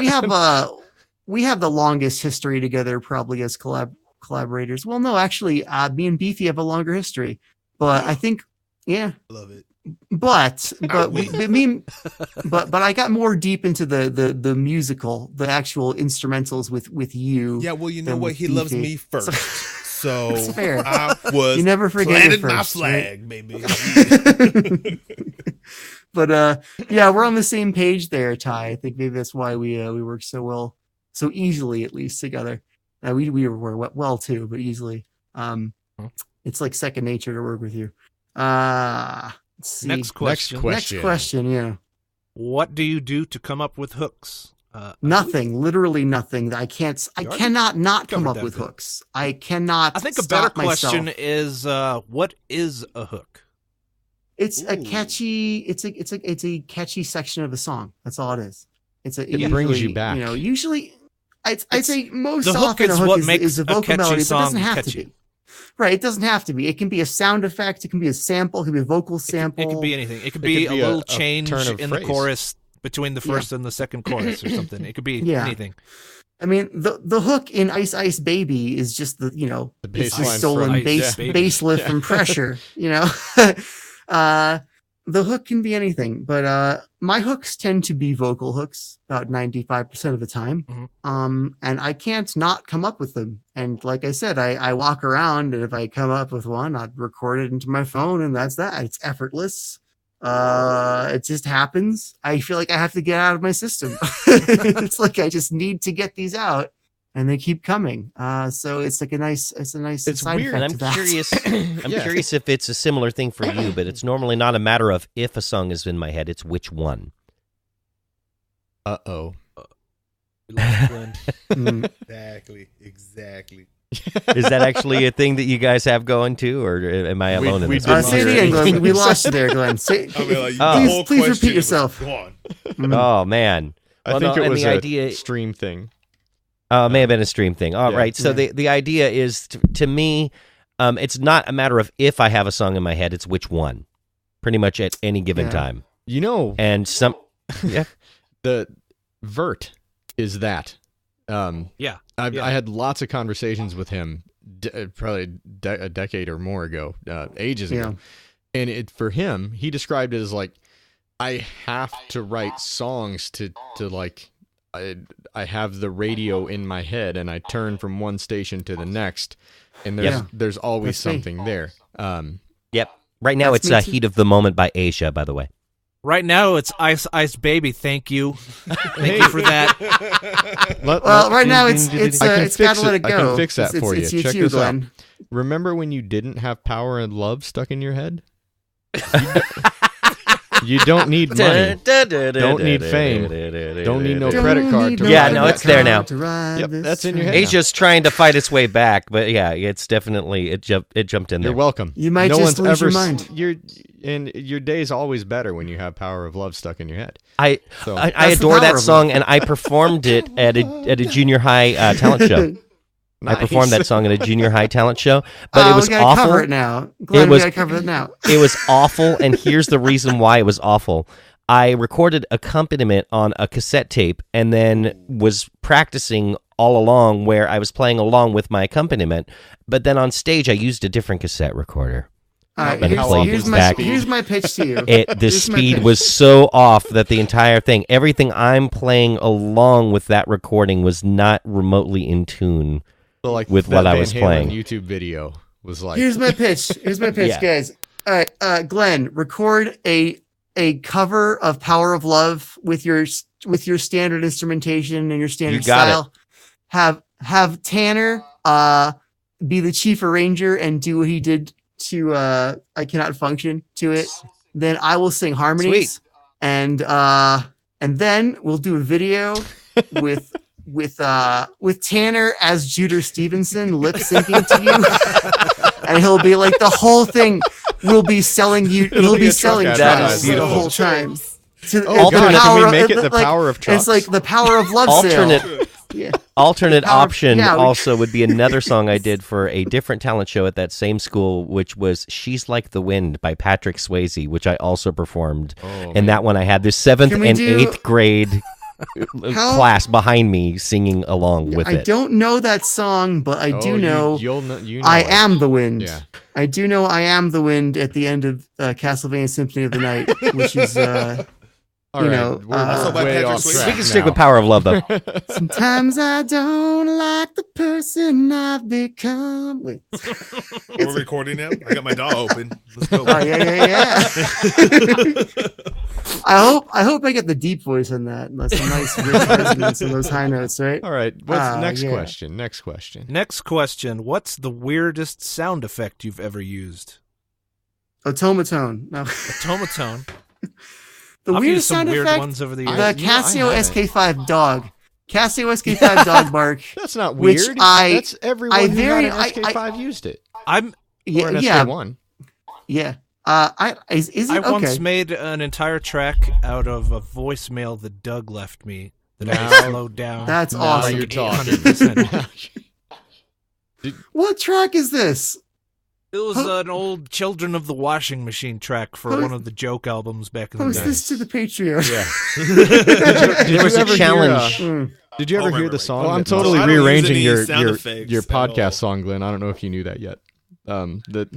the longest history together, probably as collaborators. Well, no, actually, me and Beefy have a longer history, but I think, yeah, love it. But I got more deep into the musical, the actual instrumentals with you. Yeah, well, you know what? He loves me first, so fair. I was you never forget planted first, my flag, right? baby. But yeah, we're on the same page there, Ty. I think maybe that's why we work so well, so easily, at least together. We were well too, but easily. It's like second nature to work with you. Let's see. Next question. Yeah. What do you do to come up with hooks? Nothing. Literally nothing. I cannot not come up with hooks. I cannot. I think a better question is, what is a hook? It's a catchy. It's a catchy section of a song. That's all it is. It brings you back. Usually, I'd say most the hook often is a hook what is makes a vocal melody, but it doesn't have catchy. to be. Right, it doesn't have to be. It can be a sound effect. It can be a sample. It can be a vocal sample. It can be anything. It could be a little change in the chorus between the first and the second chorus or something. It could be anything. I mean, the hook in Ice Ice Baby is just the bass line stolen bass lift from Pressure. The hook can be anything, but my hooks tend to be vocal hooks about 95% of the time. Mm-hmm. And I can't not come up with them. And like I said, I walk around, and if I come up with one, I'd record it into my phone, and that's that. It's effortless. It just happens. I feel like I have to get out of my system. It's like I just need to get these out, and they keep coming. So it's like a nice side weird. effect. And I'm curious. I'm curious if it's a similar thing for you, but it's normally not a matter of if a song is in my head; it's which one. Uh-oh. Exactly. Is that actually a thing that you guys have going too, or am I alone in this? Say it again, Glenn. We lost you there, Glenn. Please repeat yourself. Oh man, I think it was the idea stream thing. It may have been a stream thing. All right. So the idea is, to me, it's not a matter of if I have a song in my head; it's which one, pretty much at any given time. And the vert is that. I had lots of conversations with him, probably a decade or more ago, ages ago, and for him, he described it as like, I have to write songs to like. I have the radio in my head, and I turn from one station to the next, and there's always something there. Yep. Right now, it's Heat of the Moment by Asia, by the way. Right now, it's Ice Baby. Thank you. Thank you for that. Right now, it's gotta let it go. I can fix that for you. Check this Glenn. out. Remember when you didn't have power and love stuck in your head? You don't need money. Don't need fame. Don't need no credit card. It's there now. Yep, that's in your head. He's just trying to fight its way back, but yeah, it's definitely it jumped in there. You're welcome. You might just lose your mind. Your day's always better when you have power of love stuck in your head. I adore that song, and I performed it at a junior high talent show. Nice. I performed that song at a junior high talent show, but it was awful. Cover it now. Glenn, we gotta cover it now. It was awful, and here's the reason why it was awful. I recorded accompaniment on a cassette tape and then was practicing all along where I was playing along with my accompaniment, but then on stage I used a different cassette recorder. All right, here's my pitch to you. The speed was so off that the entire thing, everything I'm playing along with that recording was not remotely in tune with what I was playing. YouTube video was like. Here's my pitch, guys. All right, Glenn, record a cover of "Power of Love" with your standard instrumentation and your standard style. Have Tanner be the chief arranger and do what he did to "I Cannot Function" to it. Then I will sing harmonies. Sweet. And then we'll do a video with Tanner as Judah Stevenson lip syncing to you, and he'll be like the whole thing will be selling you. He'll be selling drugs the whole time. Can we make it the power of trucks? It's like the power of love. Alternate option also would be another song I did for a different talent show at that same school, which was "She's Like the Wind" by Patrick Swayze, which I also performed. And that one I had this 7th and 8th grade class behind me singing along with it. I don't know that song, but I do know, I Am the Wind. Yeah. I do know I Am the Wind at the end of Castlevania Symphony of the Night, which is, we can stick with Power of Love, though. Sometimes I don't like the person I've become. We're recording now? I got my DAW open. Let's go. Oh, yeah. I hope I get the deep voice in that. That's a nice rich resonance in those high notes, right? All right. What's next question? Next question. What's the weirdest sound effect you've ever used? Automaton. No. Automaton. The weirdest sound effect, ones over the years. The Casio SK5 dog. Casio SK5 dog bark. That's not weird. That's everyone who had an SK5 used it. SK1. Yeah. Is it I once made an entire track out of a voicemail that Doug left me that I slowed down. That's awesome. You're talking. What track is this? It was an old Children of the Washing Machine track for one of the joke albums back in the day. Post this to the Patreon. Yeah. There was a challenge. Did you ever hear the song? Well, I'm totally rearranging your podcast song, Glenn. I don't know if you knew that yet. That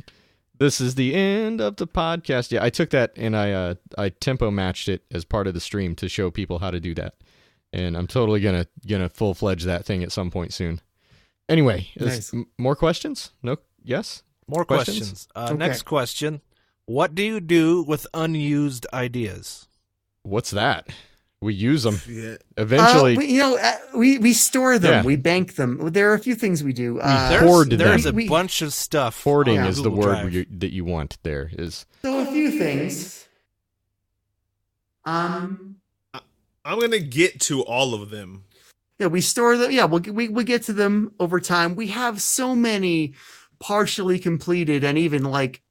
this is the end of the podcast. Yeah, I took that and I tempo matched it as part of the stream to show people how to do that. And I'm totally gonna full-fledge that thing at some point soon. Anyway, nice. More questions? No? Yes? More questions. Okay. Next question. What do you do with unused ideas? What's that? We use them. Yeah. Eventually. We store them. Yeah. We bank them. There are a few things we do. There's a bunch of stuff. Hoarding is the word that you want there. So a few things. I'm going to get to all of them. Yeah, we store them. Yeah, we get to them over time. We have so many partially completed and even like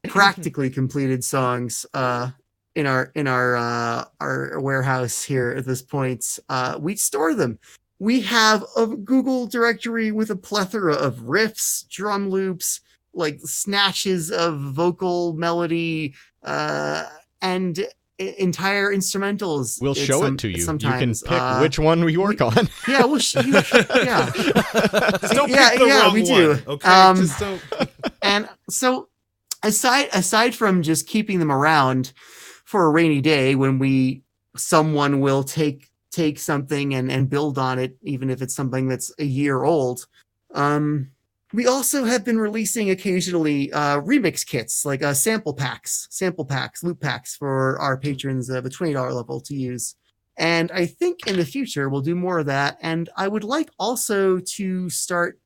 practically completed songs in our warehouse here at this point. We store them. We have a Google directory with a plethora of riffs, drum loops, like snatches of vocal melody, and entire instrumentals. We'll show it to you. Sometimes. You can pick which one we work on. Yeah, we'll Just don't pick the wrong we one. do. Okay. Just don't. And so, aside from just keeping them around for a rainy day when someone will take something and build on it, even if it's something that's a year old, We also have been releasing occasionally remix kits, like sample packs, loop packs for our patrons of the $20 level to use. And I think in the future we'll do more of that. And I would like also to start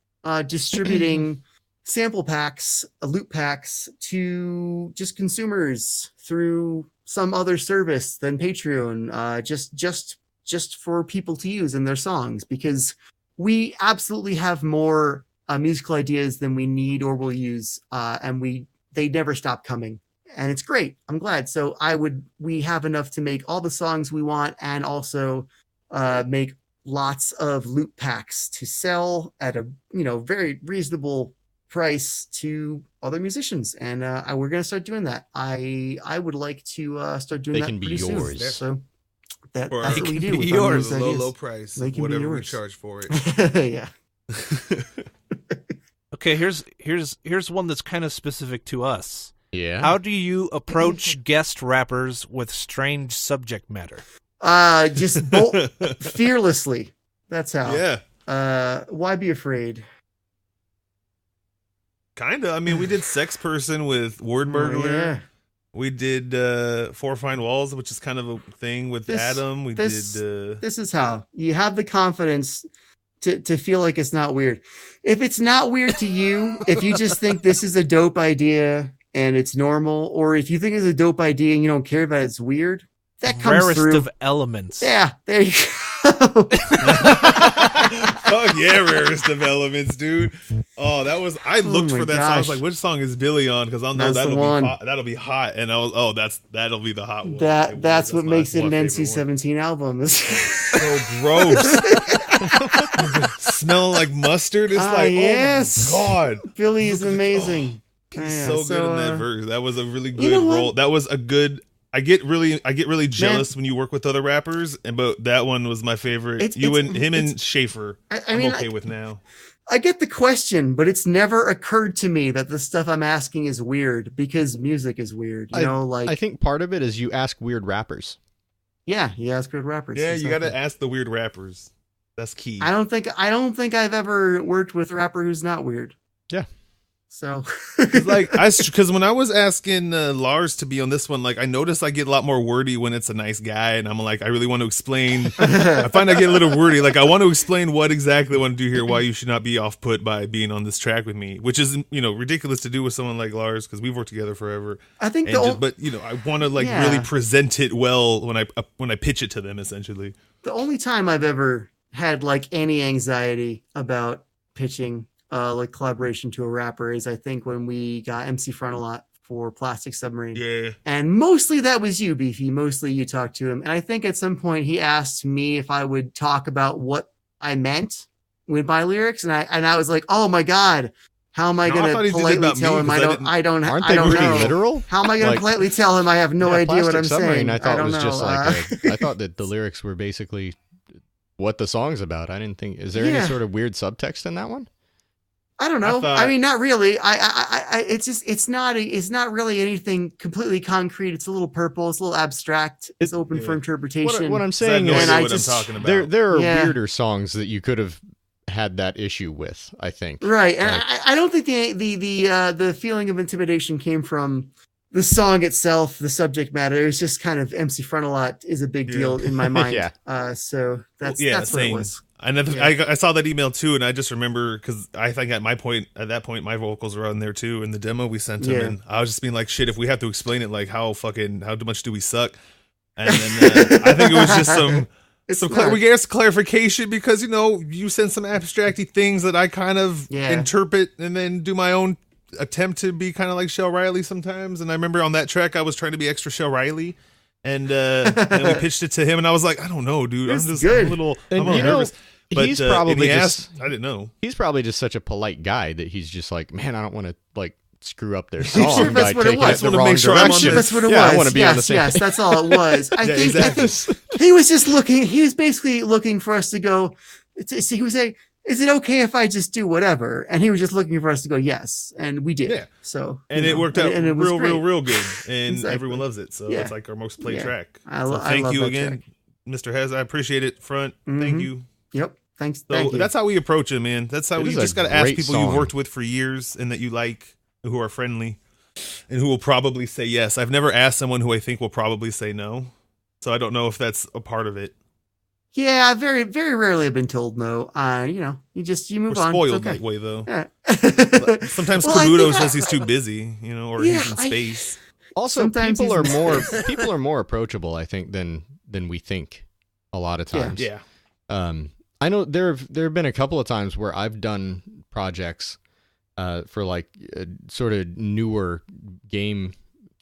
distributing sample packs, loop packs to just consumers through some other service than Patreon, just for people to use in their songs, because we absolutely have more musical ideas than we need or will use, and they never stop coming, and it's great. I'm glad. So we have enough to make all the songs we want, and also make lots of loop packs to sell at a very reasonable price to other musicians, and we're gonna start doing that. I would like to start doing they that can be pretty yours. soon. So that's what we do. Yours, low price, whatever we charge for it. Yeah. Okay, here's one that's kind of specific to us. Yeah. How do you approach guest rappers with strange subject matter? Just fearlessly. That's how. Yeah. Why be afraid? Kinda. I mean, we did Sex Person with Word Burglar. Yeah. We did Four Fine Walls, which is kind of a thing with Adam. This is how you have the confidence to feel like it's not weird. If it's not weird to you, if you just think this is a dope idea and it's normal, or if you think it's a dope idea and you don't care about it's weird, that comes Rarest through. of elements. Yeah, there you go. Fuck yeah, Rarest of Elements, dude. Oh, that was. I looked for that song. I was like, which song is Billy on? Because I'll know that'll be hot. And I was, that'll be the hot one. That's what makes it an NC-17 album. So gross. Smelling like mustard. It's like, yes. Oh my god, Billy is amazing. He's so good in that verse. That was a really good role. That was a good. I get really jealous when you work with other rappers, but that one was my favorite. Him and Schaefer. I'm okay with now. I get the question, but it's never occurred to me that the stuff I'm asking is weird because music is weird. I think part of it is you ask weird rappers. Yeah, you ask weird rappers. Yeah, you got to ask the weird rappers. That's key. I don't think I've ever worked with a rapper who's not weird. Yeah. So, because when I was asking Lars to be on this one, like I noticed I get a lot more wordy when it's a nice guy, and I'm like, I really want to explain. I find I get a little wordy. Like I want to explain what exactly I want to do here, why you should not be off put by being on this track with me, which is ridiculous to do with someone like Lars because we've worked together forever. I think, but I want to really present it well when I pitch it to them. Essentially, the only time I've ever had any anxiety about pitching collaboration to a rapper is I think when we got MC Front a lot for Plastic Submarine. Yeah. And mostly that was you, Beefy. Mostly you talked to him. And I think at some point he asked me if I would talk about what I meant with my lyrics. And I was like, oh my God, how am I going to politely tell him I don't Aren't they pretty know. literal? How am I going to politely tell him I have no idea what I'm saying? I thought I thought that the lyrics were basically what the song's about. I didn't think, is there any sort of weird subtext in that one? I don't know. I mean, not really. It's not really anything completely concrete. It's a little purple. It's a little abstract. It's open for interpretation. What I'm saying is, I'm talking about. There are weirder songs that you could have had that issue with, I think. Right, and I don't think the feeling of intimidation came from the song itself, the subject matter. It's just kind of MC Frontalot is a big deal in my mind. So that's what it was. And I saw that email too, and I just remember because I think at that point my vocals were on there too in the demo we sent him, and I was just being like, shit, if we have to explain it, like how much do we suck? And then I think it was just we gave clarification because you sent some abstracty things that I kind of interpret and then do my own attempt to be kind of like Shel Riley sometimes. And I remember on that track I was trying to be extra Shel Riley. And we pitched it to him, and I was like, I don't know, dude. I'm a little nervous. But he's probably I didn't know. He's probably just such a polite guy that he's just like, man, I don't want to screw up their song by taking it the wrong direction. That's what it was. I want to be on the same. Yes, that's all it was. I think exactly. He was just looking. He was basically looking for us to go. He was saying, "Is it okay if I just do whatever?" And he was just looking for us to go, "Yes," and we did. Yeah. So it worked out real good, and everyone loves it. So it's like our most played track. Thank you again, Mr. Hez. I appreciate it. Thank you. Yep. Thanks. So that's how we approach it, man. That's how you just got to ask people you've worked with for years and that you like, who are friendly, and who will probably say yes. I've never asked someone who I think will probably say no, so I don't know if that's a part of it. Yeah, very, very rarely have been told no. You move on. We're spoiled that way, though. Yeah. Sometimes Kabuto says he's too busy, or he's in space. Also, Sometimes people are more approachable, I think, than we think. A lot of times. Yeah. I know there have been a couple of times where I've done projects for like sort of newer game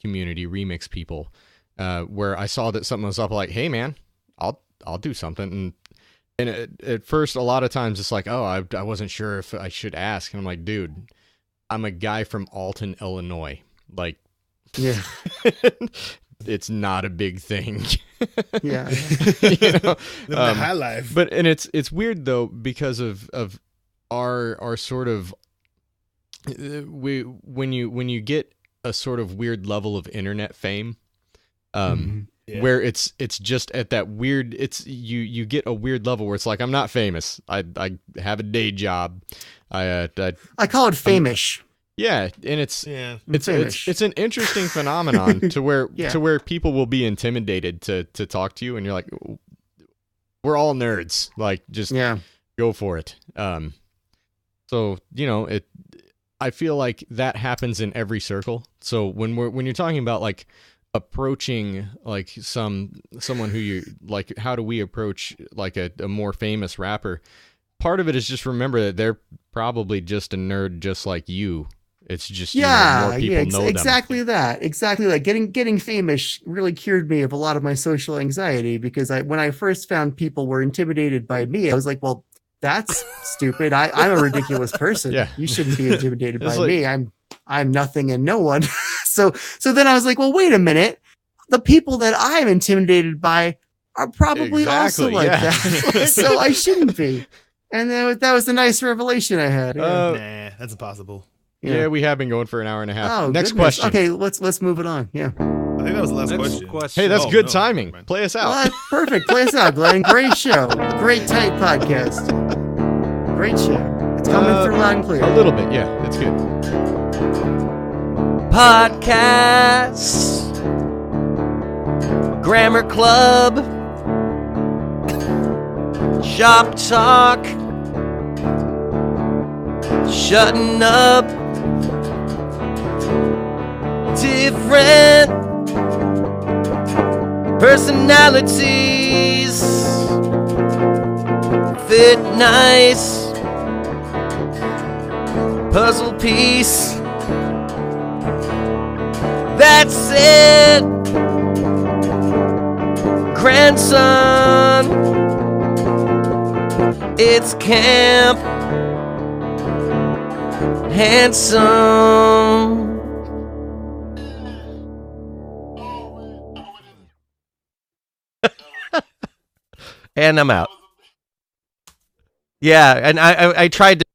community remix people, where I saw that something was up, like, hey man, I'll do something, and at first a lot of times it's like, oh, I wasn't sure if I should ask, and I'm like, dude, I'm a guy from Alton, Illinois, like, yeah. It's not a big thing. Yeah. The high life. But it's weird though, because of our sort of when you get a sort of weird level of internet fame, where it's just at that weird, you get a weird level where it's like, I'm not famous. I have a day job. I call it famish. Yeah, and it's an interesting phenomenon to where people will be intimidated to talk to you, and you're like, we're all nerds, like, just go for it. So I feel like that happens in every circle. So when you're talking about like approaching like someone who you like, how do we approach like a more famous rapper? Part of it is just remember that they're probably just a nerd just like you. It's just more people know them. Exactly that. Exactly like getting famous really cured me of a lot of my social anxiety, because when I first found people were intimidated by me, I was like, well, that's stupid. I'm a ridiculous person. Yeah. You shouldn't be intimidated by me. I'm nothing and no one. So then I was like, well, wait a minute. The people that I'm intimidated by are probably also like that. So I shouldn't be. And that was a nice revelation I had. Nah, that's impossible. Yeah, we have been going for an hour and a half. Oh, next goodness. question. Okay, let's move it on. Yeah. I think that was the last question. Hey, that's good timing. Play us out. Well, perfect. Play us out, Glenn. Great show. Great tight podcast. Great show. It's coming through loud and clear. A little bit, yeah. It's good. Podcasts. Grammar Club. Shop Talk. Shutting up. Different personalities fit nice. Puzzle piece. That's it. Grandson. It's camp. Handsome. And I'm out. Yeah, and I tried to